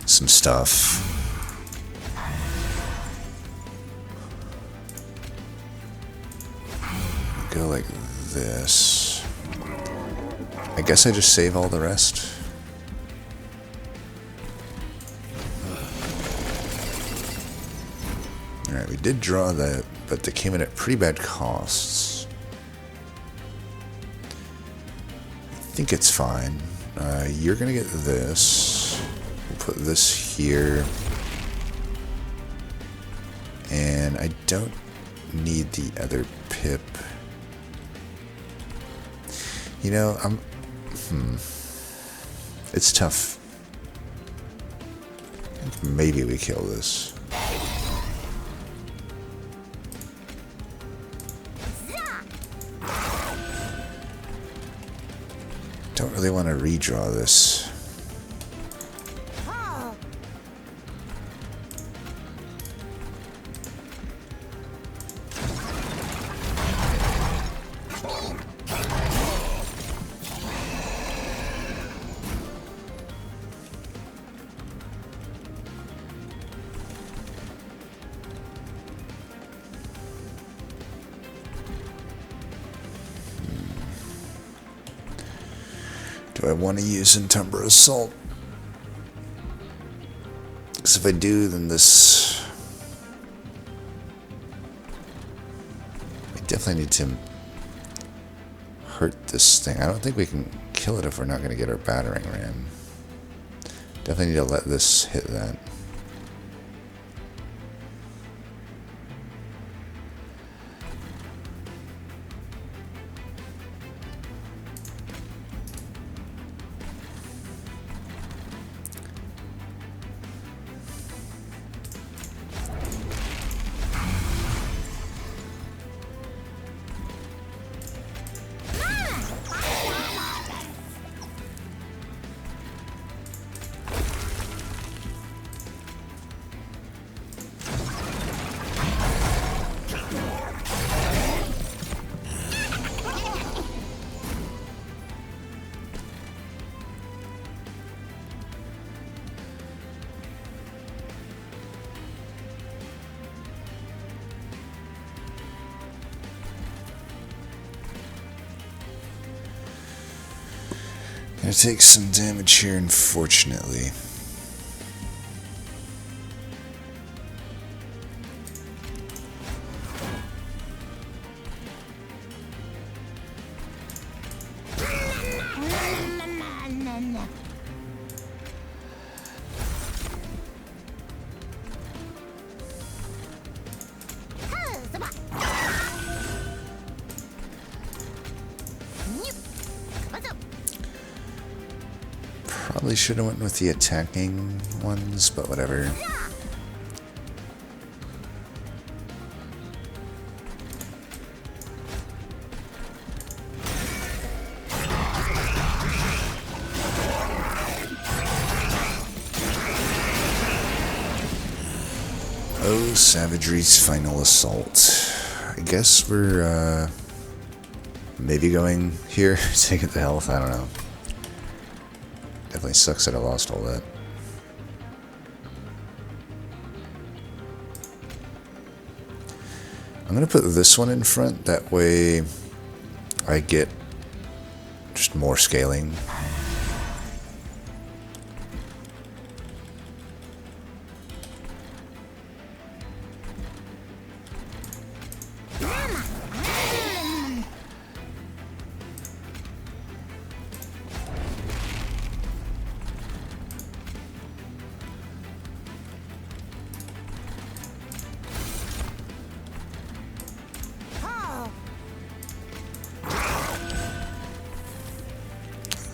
some stuff. Go like this. I guess I just save all the rest. Alright, we did draw that, but they came in at pretty bad costs. I think it's fine. You're gonna get this. We'll put this here. And I don't need the other pip. You know, It's tough. Maybe we kill this. Don't really want to redraw this. Do I want to use Entumbra Assault? Because if I do, then this... I definitely need to hurt this thing. I don't think we can kill it if we're not going to get our Battering Ram. Definitely need to let this hit that. Gonna take some damage here, unfortunately. Probably should have went with the attacking ones, but whatever. Oh, Savagery's final assault. I guess we're maybe going here to get the health, I don't know. Definitely sucks that I lost all that. I'm gonna put this one in front, that way I get just more scaling.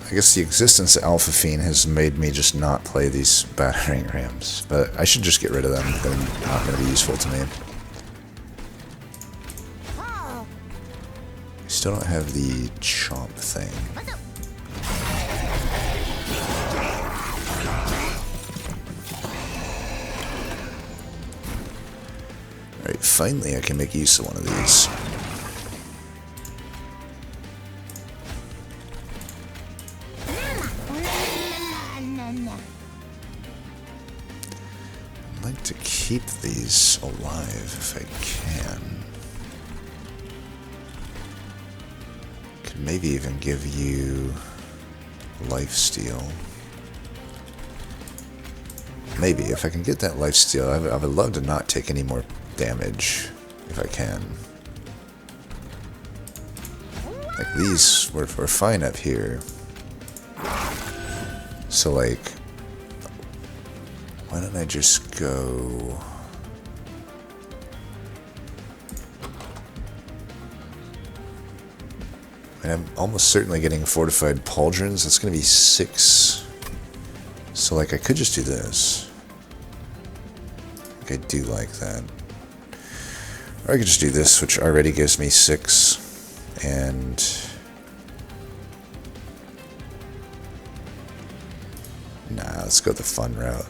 I guess the existence of Alpha Fiend has made me just not play these Battering Rams, but I should just get rid of them. They're not going to be useful to me. I still don't have the chomp thing. Alright, finally I can make use of one of these. I'd like to keep these alive if I can. Could maybe even give you lifesteal. Maybe, if I can get that lifesteal, I would love to not take any more damage, if I can. Like, these were fine up here. So, like, why don't I just go... And I'm almost certainly getting fortified pauldrons. That's going to be 6. So, like, I could just do this. Like, I do like that. Or I could just do this, which already gives me 6. And... nah, let's go the fun route.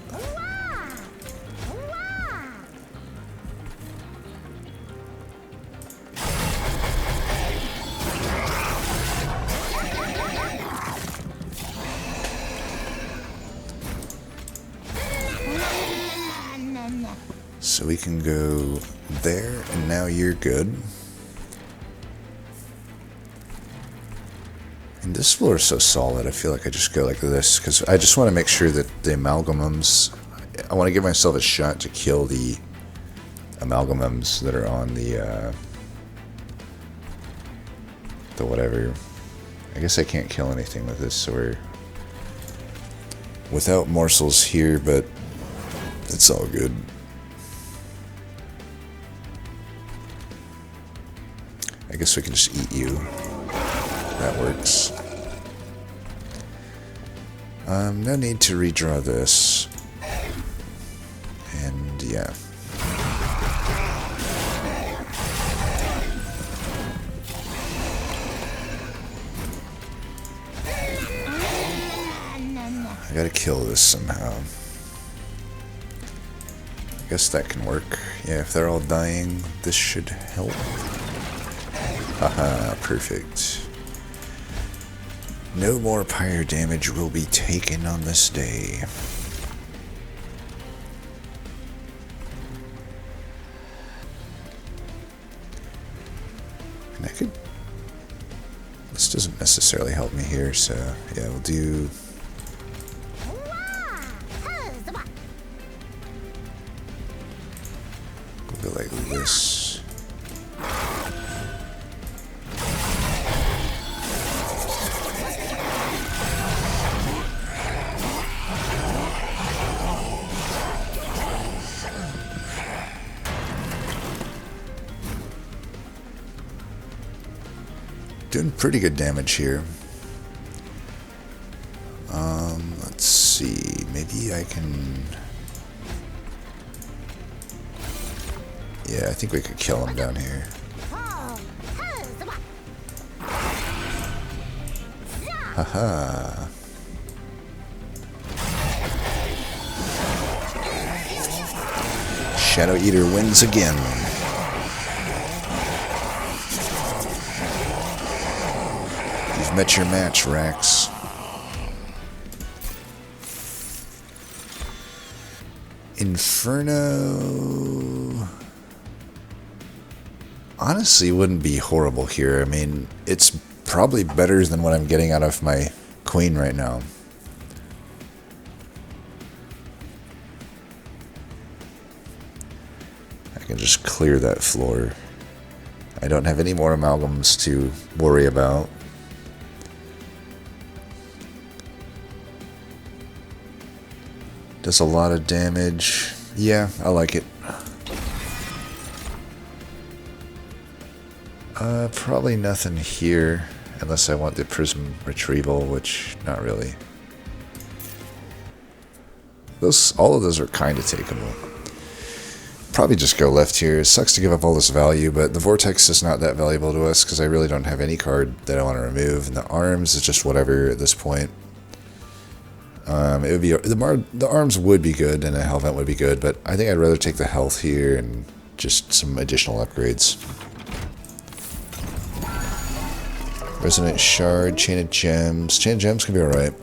So we can go there, and now you're good. And this floor is so solid, I feel like I just go like this, because I just want to make sure that the amalgamums... I want to give myself a shot to kill the amalgamums that are on the whatever. I guess I can't kill anything with this, so we're without morsels here, but it's all good. I guess we can just eat you. That works. No need to redraw this. And yeah. I gotta kill this somehow. I guess that can work. Yeah, if they're all dying, this should help. Haha, perfect. No more pyre damage will be taken on this day. And I could... this doesn't necessarily help me here, so yeah, we'll do... we'll go like this. Doing pretty good damage here. Let's see. Maybe I can... yeah, I think we could kill him down here. Haha. Shadow Eater wins again. You've met your match, Rax. Inferno... honestly wouldn't be horrible here. I mean, it's probably better than what I'm getting out of my queen right now. I can just clear that floor. I don't have any more amalgams to worry about. Does a lot of damage. Yeah, I like it. Probably nothing here, unless I want the prism retrieval, which not really. All of those are kind of takeable. Probably just go left here. It sucks to give up all this value, but the vortex is not that valuable to us because I really don't have any card that I want to remove, and the arms is just whatever at this point. It would be the arms would be good, and a Hellvent would be good, but I think I'd rather take the health here and just some additional upgrades. Resonant Shard, Chain of Gems. Chain of Gems can be alright,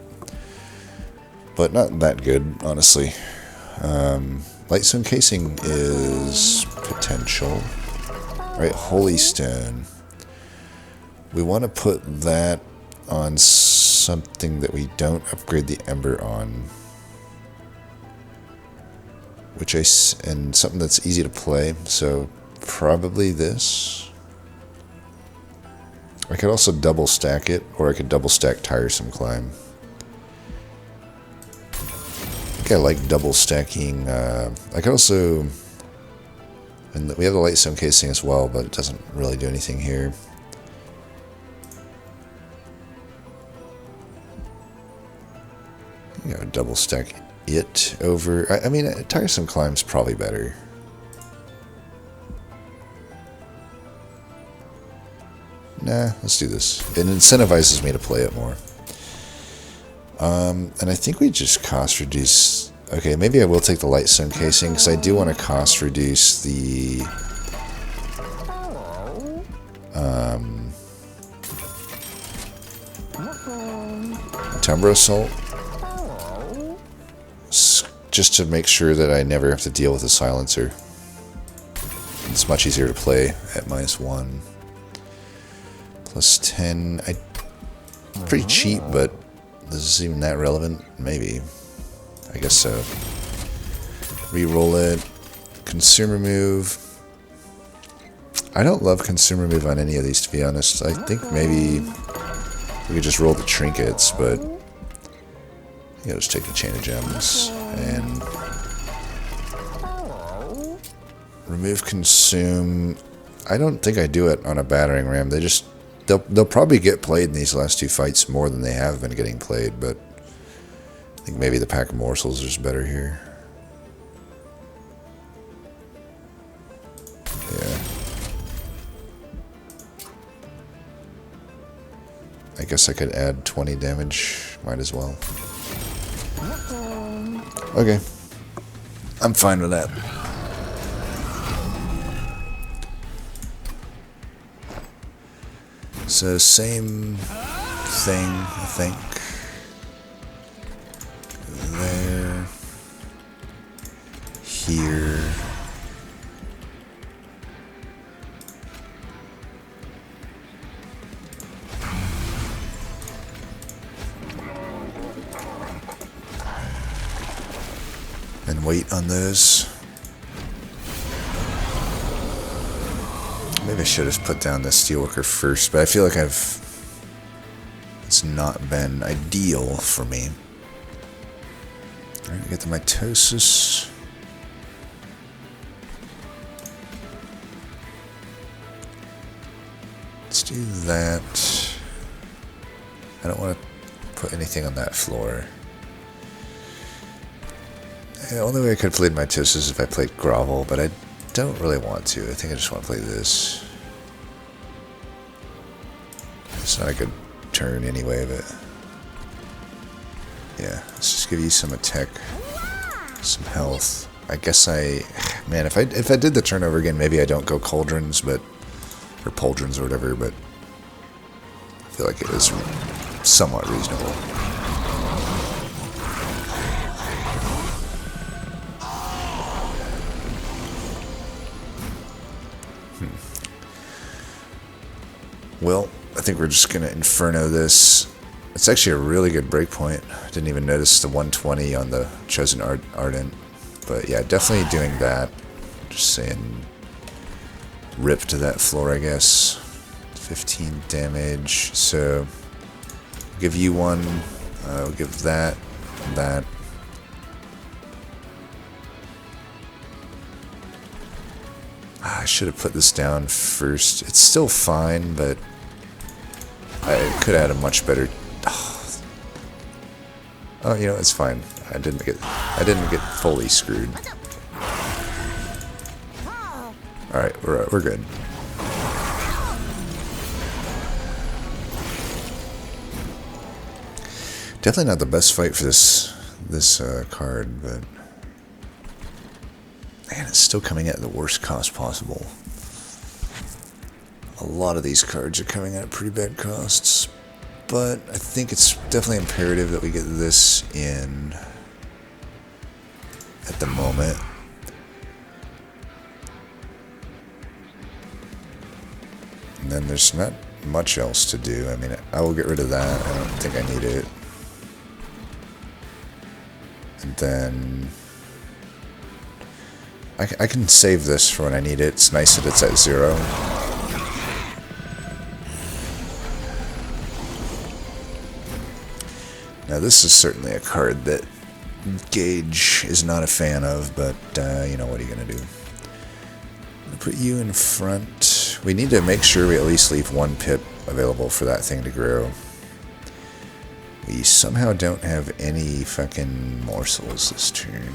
but not that good, honestly. Lightstone Casing is potential. Alright, Holy Stone. We want to put that on something that we don't upgrade the Ember on. And something that's easy to play, so probably this. I could also double stack it, or I could double stack Tiresome Climb. I think I like double stacking. I could also... and we have the Lightstone Casing as well, but it doesn't really do anything here. You know, double stack it over. I mean, Tiresome Climb's probably better. Nah, let's do this. It incentivizes me to play it more. And I think we just cost reduce. Okay, maybe I will take the Lightstone casing because I do want to cost reduce the Timber Assault, just to make sure that I never have to deal with a silencer. It's much easier to play at -1. Plus 10. Pretty cheap, but is this even that relevant? Maybe. I guess so. Reroll it. Consumer move. I don't love consumer move on any of these, to be honest. I think maybe we could just roll the trinkets, but you know, just take the chain of gems and remove consume. I don't think I do it on a battering ram. They'll probably get played in these last two fights more than they have been getting played, but I think maybe the pack of morsels is better here. Yeah. I guess I could add 20 damage. Might as well. Okay. I'm fine with that. So same thing, I think. There. Here. And wait on those. Maybe I should have put down the Steelworker first, but I feel like it's not been ideal for me. Alright, get the mitosis. Let's do that. I don't want to put anything on that floor. The only way I could have played mitosis is if I played grovel, but I don't really want to. I think I just want to play this. It's not a good turn anyway, but yeah, let's just give you some attack, some health. I guess man, if I did the turn over again, maybe I don't go cauldrons, or pauldrons or whatever, but I feel like it was somewhat reasonable. Well, I think we're just going to Inferno this. It's actually a really good breakpoint. I didn't even notice the 120 on the Chosen Ardent. But yeah, definitely doing that. Just saying rip to that floor, I guess. 15 damage. So, I'll give you one. I'll give that. That. I should have put this down first. It's still fine, but I could have had a much better. Oh, you know, it's fine. I didn't get fully screwed. All right, we're good. Definitely not the best fight for this card, but man, it's still coming at the worst cost possible. A lot of these cards are coming at pretty bad costs, but I think it's definitely imperative that we get this in at the moment. And then there's not much else to do. I mean, I will get rid of that. I don't think I need it. And then I can save this for when I need it. It's nice that it's at 0. Now this is certainly a card that Gage is not a fan of, but you know, what are you going to do? I'm going to put you in front. We need to make sure we at least leave 1 pip available for that thing to grow. We somehow don't have any fucking morsels this turn.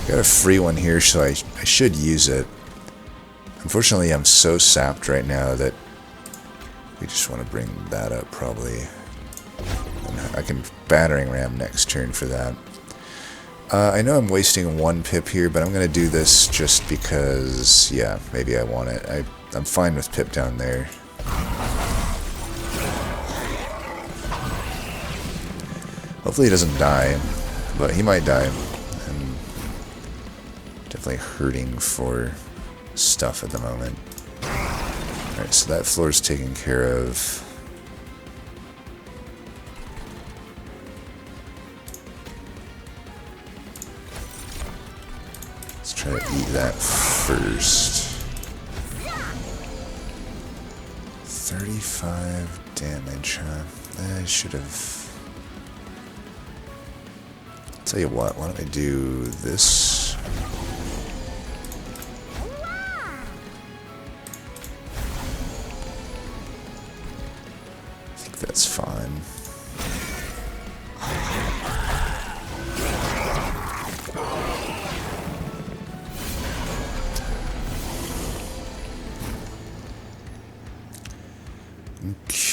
Got a free one here, so I should use it. Unfortunately, I'm so sapped right now that we just want to bring that up, probably. And I can battering ram next turn for that. I know I'm wasting one pip here, but I'm going to do this just because, yeah, maybe I want it. I'm fine with pip down there. Hopefully he doesn't die, but he might die. I'm definitely hurting for stuff at the moment. Alright, so that floor's taken care of. Let's try to eat that first. 35 damage, huh? I should have... Tell you what, why don't I do this? I think that's fine.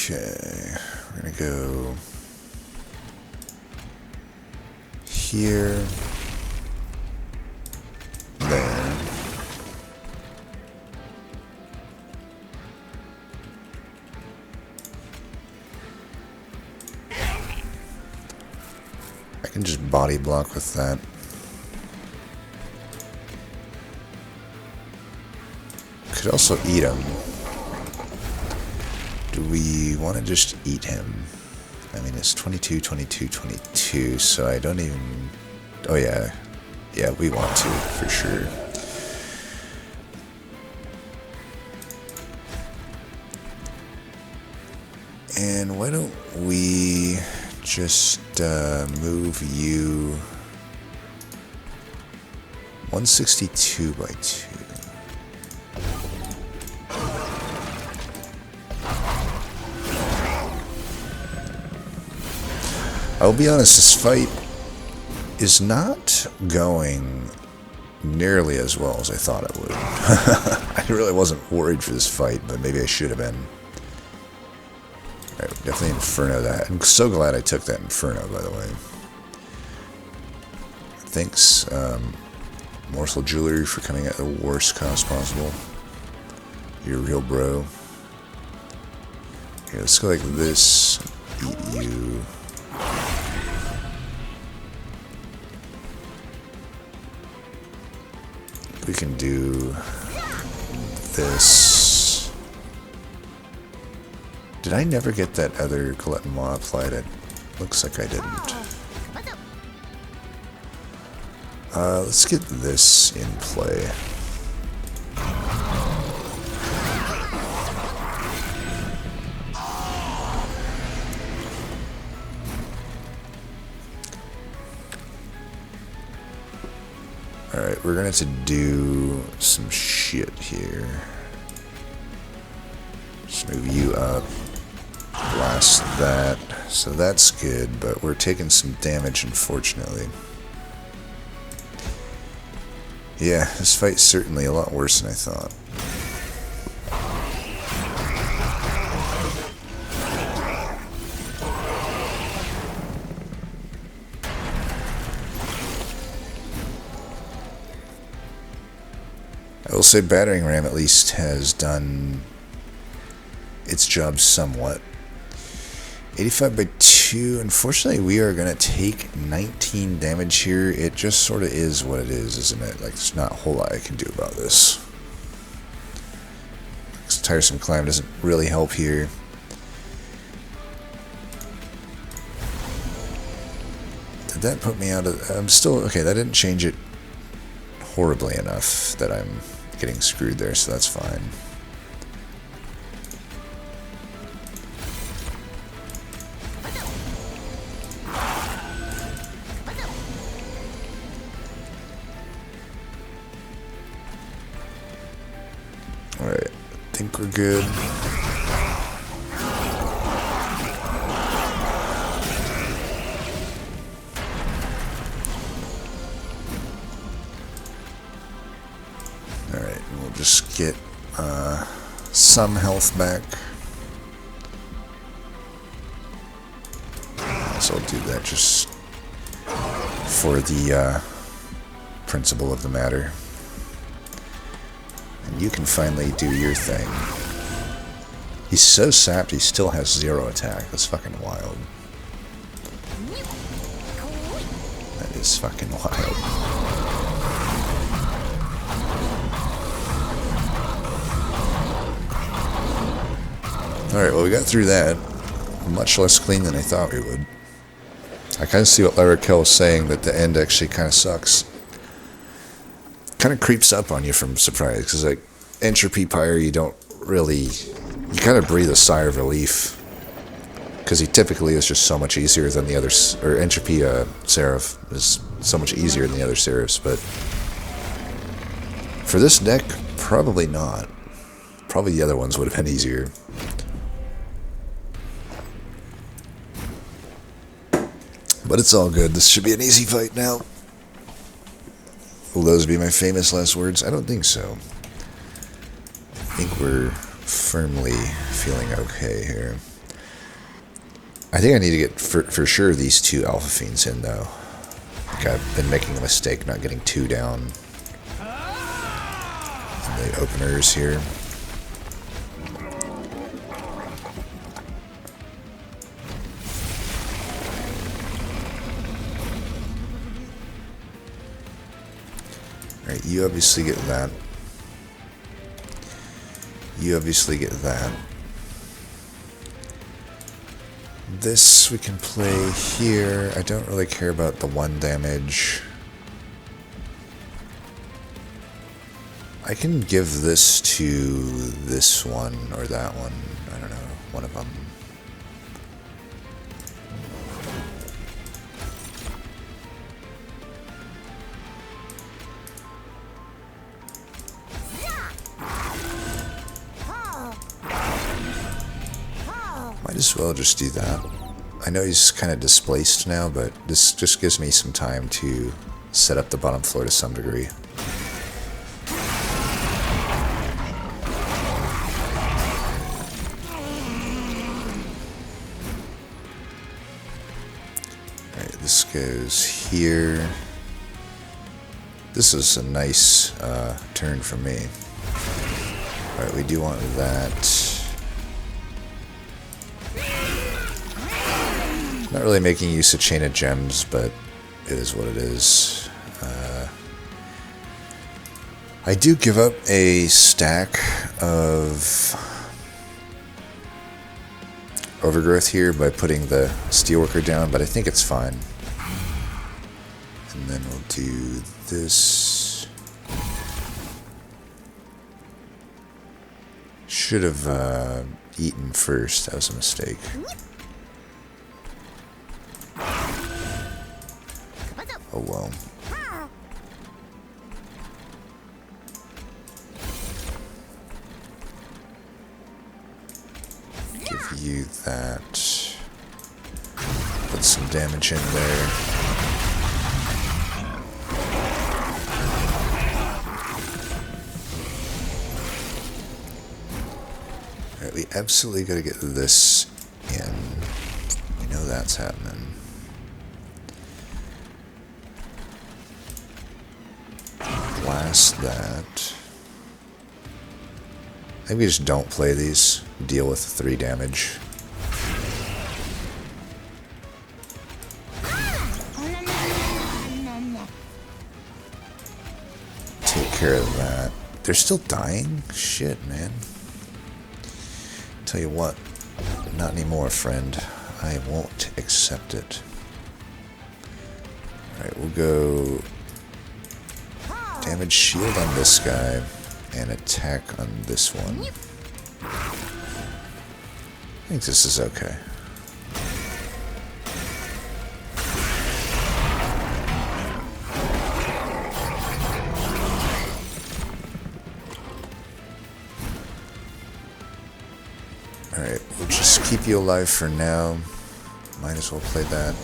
Okay, we're gonna go here, there. I can just body block with that. Could also eat him. Do we want to just eat him? I mean, it's 22, 22, 22, so I don't even... Oh, yeah. Yeah, we want to, for sure. And why don't we just move you 162 by 2. I'll be honest, this fight is not going nearly as well as I thought it would. I really wasn't worried for this fight, but maybe I should have been. Alright, definitely Inferno that. I'm so glad I took that Inferno, by the way. Thanks, Morsel Jewelry, for coming at the worst cost possible. You're a real bro. Here, let's go like this. Eat you. We can do this. Did I never get that other Glutton Maw applied? It looks like I didn't. Let's get this in play. Alright, we're gonna have to do some shit here. Just move you up. Blast that. So that's good, but we're taking some damage, unfortunately. Yeah, this fight's certainly a lot worse than I thought. I will say Battering Ram at least has done its job somewhat. 85 by 2. Unfortunately, we are going to take 19 damage here. It just sort of is what it is, isn't it? Like, there's not a whole lot I can do about this. This tiresome climb doesn't really help here. Did that put me out of... I'm still... Okay, that didn't change it horribly enough that I'm getting screwed there, so that's fine. Alright, I think we're good. Alright, we'll just get some health back. So I'll do that just for the principle of the matter. And you can finally do your thing. He's so sapped, he still has 0 attack. That's fucking wild. That is fucking wild. Alright, well we got through that. Much less clean than I thought we would. I kind of see what Lyrakel was saying, that the end actually kind of sucks. Kind of creeps up on you from surprise, because like Entropy Pyre, you don't really, you kind of breathe a sigh of relief, because he typically is just so much easier than the others, or Entropy Seraph is so much easier than the other Seraphs, but for this deck, probably not. Probably the other ones would have been easier. But it's all good. This should be an easy fight now. Will those be my famous last words? I don't think so. I think we're firmly feeling okay here. I think I need to get, for sure, these 2 Alpha Fiends in, though. Like I've been making a mistake not getting 2 down in the openers here. Alright, you obviously get that. You obviously get that. This we can play here. I don't really care about the 1 damage. I can give this to this one or that one. I don't know, one of them. Might as well just do that. I know he's kind of displaced now, but this just gives me some time to set up the bottom floor to some degree. Alright, this goes here. This is a nice turn for me. Alright, we do want that. Not really making use of Chain of Gems, but it is what it is. I do give up a stack of Overgrowth here by putting the Steelworker down, but I think it's fine. And then we'll do this. Should have eaten first. That was a mistake. Oh well. Give you that. Put some damage in there. Alright, we absolutely gotta get this in. We know that's happening. Blast that. I think we just don't play these. Deal with 3 damage. Take care of that. They're still dying? Shit, man. Tell you what, not anymore, friend. I won't accept it. Alright, we'll go damage shield on this guy and attack on this one. I think this is okay. Alright, we'll just keep you alive for now. Might as well play that.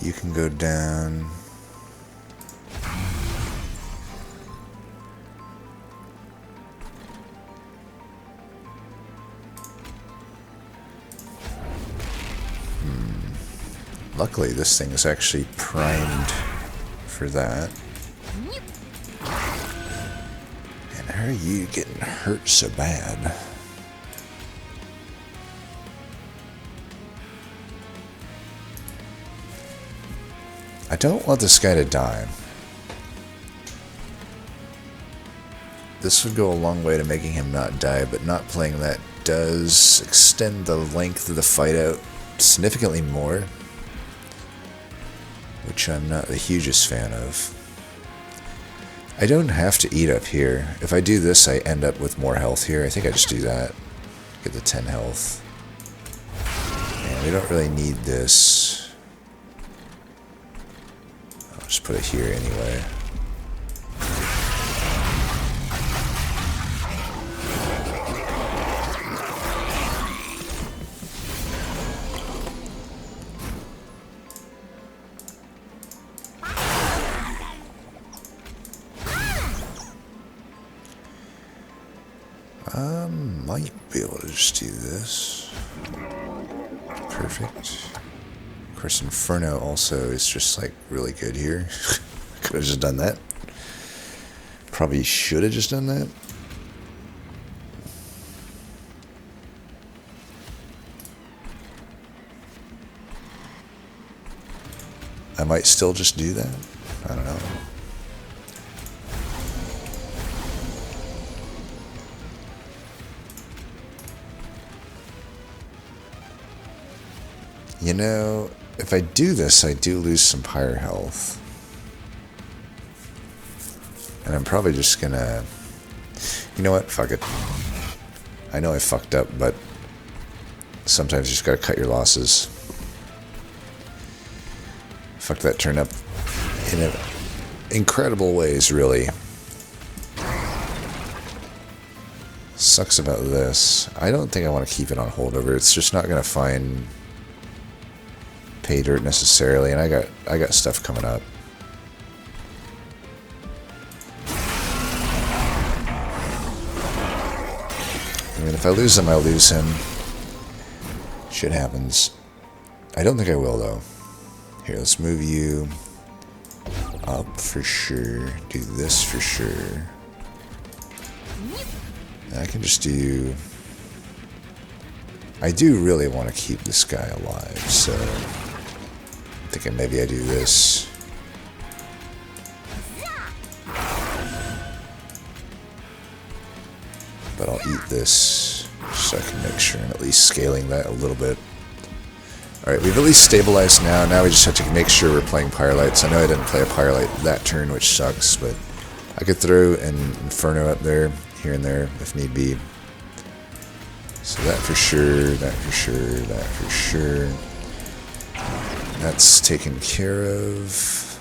You can go down. Luckily, this thing is actually primed for that. And how are you getting hurt so bad? I don't want this guy to die. This would go a long way to making him not die, but not playing that does extend the length of the fight out significantly more, which I'm not the hugest fan of. I don't have to eat up here. If I do this, I end up with more health here. I think I just do that. Get the 10 health. And we don't really need this. I'll just put it here anyway. Might be able to just do this. Perfect. Of course, Inferno also is just like really good here. Could have just done that. Probably should have just done that. I might still just do that. I don't know. You know, if I do this, I do lose some pyre health. And I'm probably just gonna... You know what? Fuck it. I know I fucked up, but sometimes you just gotta cut your losses. Fucked that turn up in incredible ways, really. Sucks about this. I don't think I want to keep it on holdover. It's just not gonna find pay dirt necessarily, and I got stuff coming up. I mean, if I lose him, I'll lose him. Shit happens. I don't think I will, though. Here, let's move you up for sure. Do this for sure. And I can just do... I do really want to keep this guy alive, so... I'm thinking maybe I do this. But I'll eat this so I can make sure I'm at least scaling that a little bit. Alright, we've at least stabilized now. Now we just have to make sure we're playing Pyrelights. I know I didn't play a Pyrelight that turn, which sucks, but I could throw an Inferno up there, here and there, if need be. So that for sure, that for sure, that for sure. That's taken care of.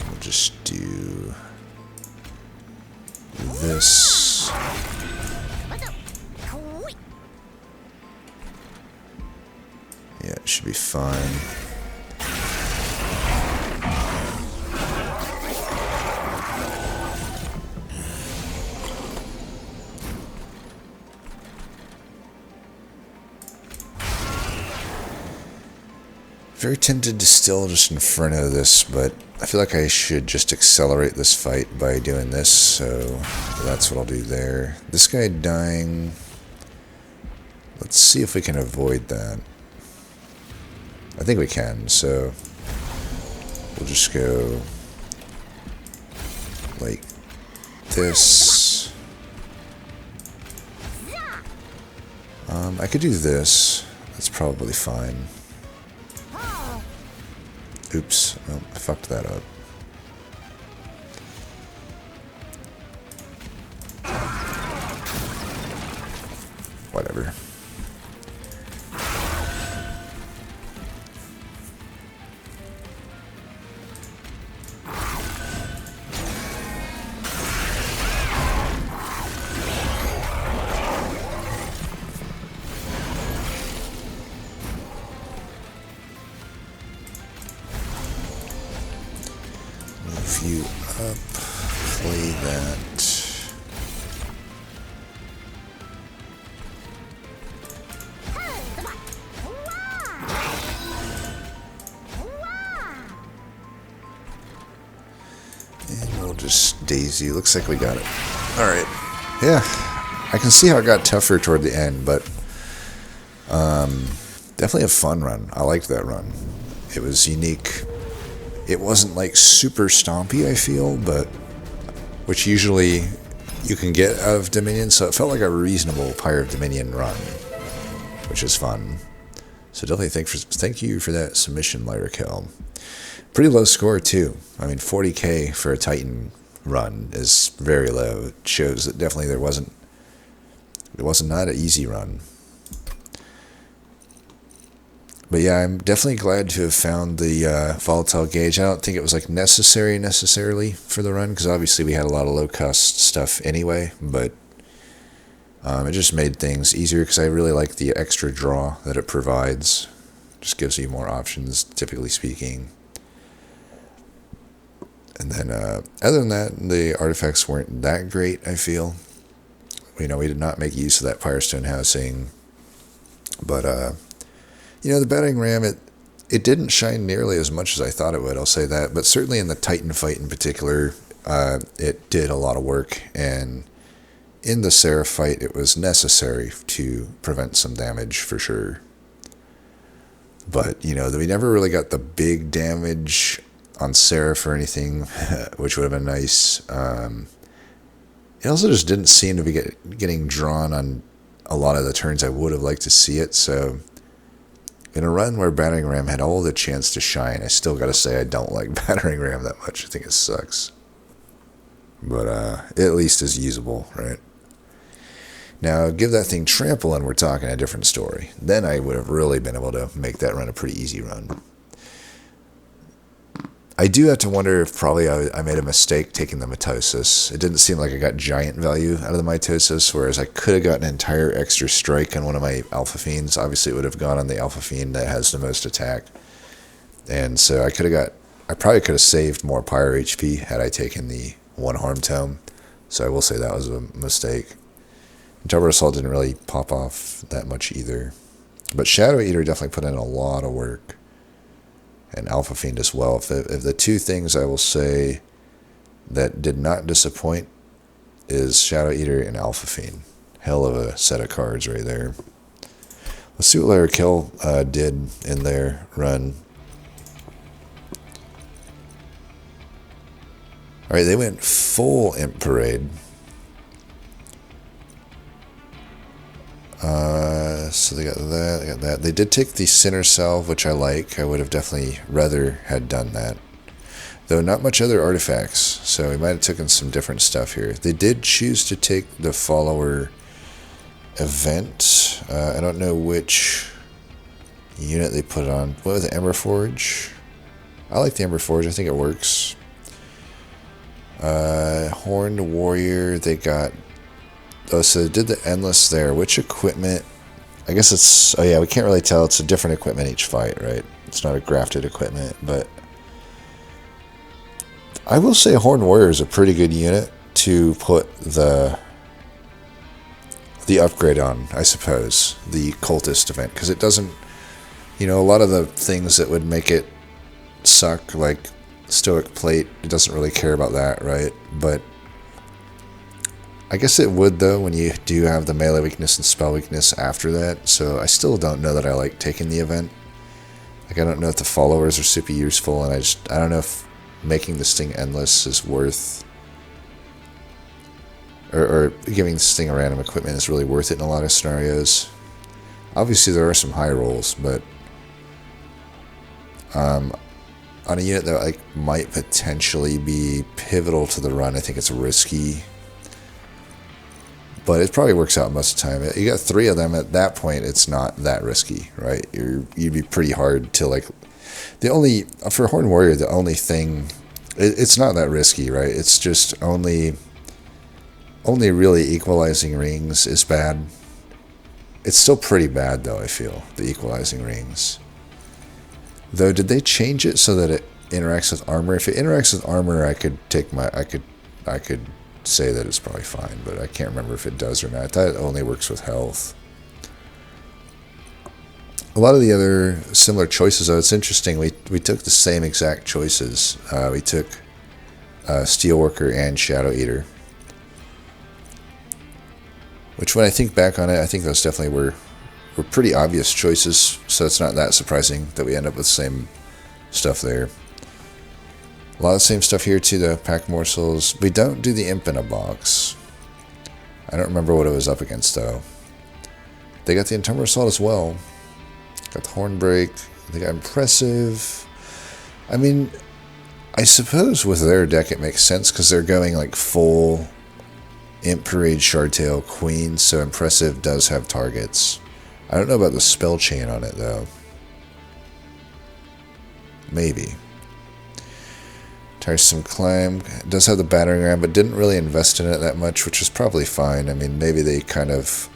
We'll just do this. Yeah, it should be fine. Very tempted to still just Inferno this, but I feel like I should just accelerate this fight by doing this, so that's what I'll do there. This guy dying, let's see if we can avoid that. I think we can, so we'll just go like this. I could do this, that's probably fine. Oops, oh, I fucked that up. Whatever. You up, play that. just Daisy. Looks like we got it. Alright. Yeah. I can see how it got tougher toward the end, but definitely a fun run. I liked that run. It was unique. It wasn't like super stompy, I feel, but which usually you can get out of Dominion, so it felt like a reasonable Pyre of Dominion run, which is fun. So definitely thank you for that submission, Lyrical. Pretty low score too. I mean, 40k for a Titan run is very low. It shows that definitely it was not an easy run. But yeah, I'm definitely glad to have found the volatile gauge. I don't think it was like necessarily for the run, because obviously we had a lot of low cost stuff anyway, but it just made things easier because I really like the extra draw that it provides. Just gives you more options, typically speaking. And then other than that, the artifacts weren't that great, I feel. We did not make use of that Firestone housing. But, the Battering Ram, it didn't shine nearly as much as I thought it would, I'll say that. But certainly in the Titan fight in particular, it did a lot of work. And in the Seraph fight, it was necessary to prevent some damage for sure. But, we never really got the big damage on Seraph or anything, which would have been nice. It also just didn't seem to be getting drawn on a lot of the turns I would have liked to see it. So in a run where Battering Ram had all the chance to shine, I still got to say I don't like Battering Ram that much. I think it sucks. But it at least is usable, right? Now, give that thing Trample and we're talking a different story. Then I would have really been able to make that run a pretty easy run. I do have to wonder if probably I made a mistake taking the Mitosis. It didn't seem like I got giant value out of the Mitosis, whereas I could have gotten an entire extra strike on one of my Alpha Fiends. Obviously, it would have gone on the Alpha Fiend that has the most attack. And so I probably could have saved more Pyre HP had I taken the one Harm Tome. So I will say that was a mistake. Double Assault didn't really pop off that much either. But Shadow Eater definitely put in a lot of work. And Alpha Fiend as well. If the two things I will say that did not disappoint is Shadow Eater and Alpha Fiend. Hell of a set of cards right there. Let's see what Lyrical did in their run. Alright, they went full Imp Parade. So they got that, They did take the Sinner Salve, which I like. I would have definitely rather had done that. Though not much other artifacts, so we might have taken some different stuff here. They did choose to take the Follower event. I don't know which unit they put on. What was the Ember Forge? I like the Ember Forge. I think it works. Horned Warrior, they got... Oh, so they did the Endless there. Which equipment? I guess it's... Oh, yeah, we can't really tell. It's a different equipment each fight, right? It's not a grafted equipment, but... I will say Horned Warrior is a pretty good unit to put the upgrade on, I suppose. The Cultist event. Because it doesn't... a lot of the things that would make it suck, like Stoic Plate, it doesn't really care about that, right? But... I guess it would, though, when you do have the melee weakness and spell weakness after that. So I still don't know that I like taking the event. Like, I don't know if the followers are super useful, and I don't know if making this thing endless is worth... Or giving this thing a random equipment is really worth it in a lot of scenarios. Obviously, there are some high rolls, but... on a unit that might potentially be pivotal to the run, I think it's risky. But it probably works out most of the time. You got 3 of them. At that point, it's not that risky, right? You'd be pretty hard to for Horned Warrior, the only thing, it's not that risky, right? It's just only really Equalizing Rings is bad. It's still pretty bad though, I feel, the Equalizing Rings. Though, did they change it so that it interacts with armor? If it interacts with armor, I could say that it's probably fine, but I can't remember if it does or not. I thought it only works with health. A lot of the other similar choices, though, it's interesting. We took the same exact choices. We took Steelworker and Shadow Eater. Which, when I think back on it, I think those definitely were pretty obvious choices, so it's not that surprising that we end up with the same stuff there. A lot of the same stuff here too, though. Pack morsels. We don't do the Imp in a box. I don't remember what it was up against, though. They got the Entomber Assault as well. Got the Hornbreak. They got Impressive. I mean, I suppose with their deck it makes sense because they're going like full Imp Parade, Shardtail, Queen, so Impressive does have targets. I don't know about the spell chain on it, though. Maybe. Tiresome Climb does have the Battering Ram, but didn't really invest in it that much, which is probably fine. I mean, maybe they kind of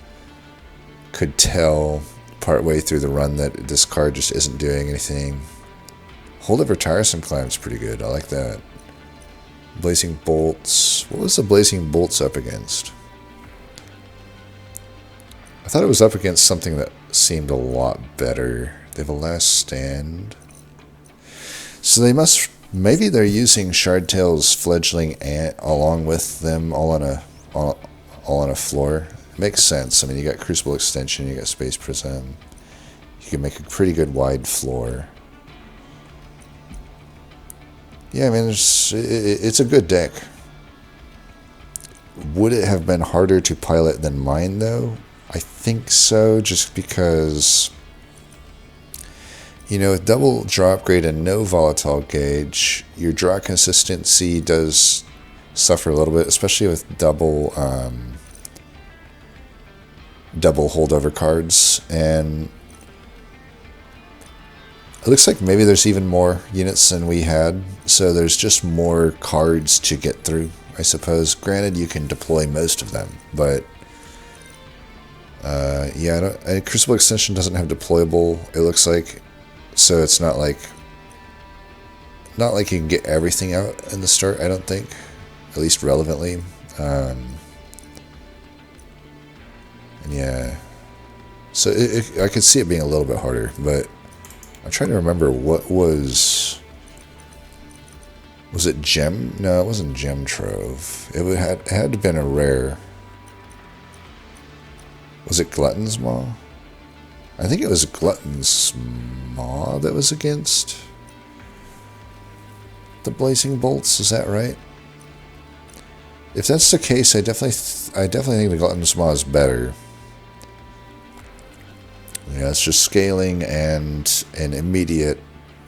could tell partway through the run that this card just isn't doing anything. Holdover Tiresome Climb is pretty good. I like that. Blazing Bolts. What was the Blazing Bolts up against? I thought it was up against something that seemed a lot better. They have a Last Stand. So they must... Maybe they're using Shardtail's fledgling ant along with them all on a floor. It makes sense. I mean, you got Crucible Extension, you got Space Prism. You can make a pretty good wide floor. Yeah, I mean, it's a good deck. Would it have been harder to pilot than mine, though? I think so, just because... You know, with double draw upgrade and no volatile gauge, your draw consistency does suffer a little bit, especially with double holdover cards. And it looks like maybe there's even more units than we had, so there's just more cards to get through, I suppose. Granted, you can deploy most of them, but yeah, Crucible Extension doesn't have deployable, it looks like. So it's not like you can get everything out in the start, I don't think, at least relevantly. And yeah, so I could see it being a little bit harder, but I'm trying to remember what was it Gem? No, it wasn't Gem Trove. It had to have been a rare. Was it Glutton's Maw? I think it was Glutton's Maw that was against the Blazing Bolts. Is that right? If that's the case, I definitely think the Glutton's Maw is better. Yeah, it's just scaling and an immediate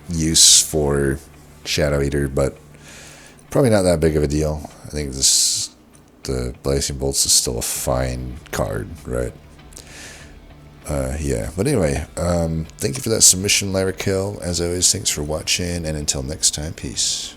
use for Shadow Eater, but probably not that big of a deal. I think the Blazing Bolts is still a fine card, right? Yeah, but anyway, thank you for that submission, Larry Kill. As always, thanks for watching, and until next time, peace.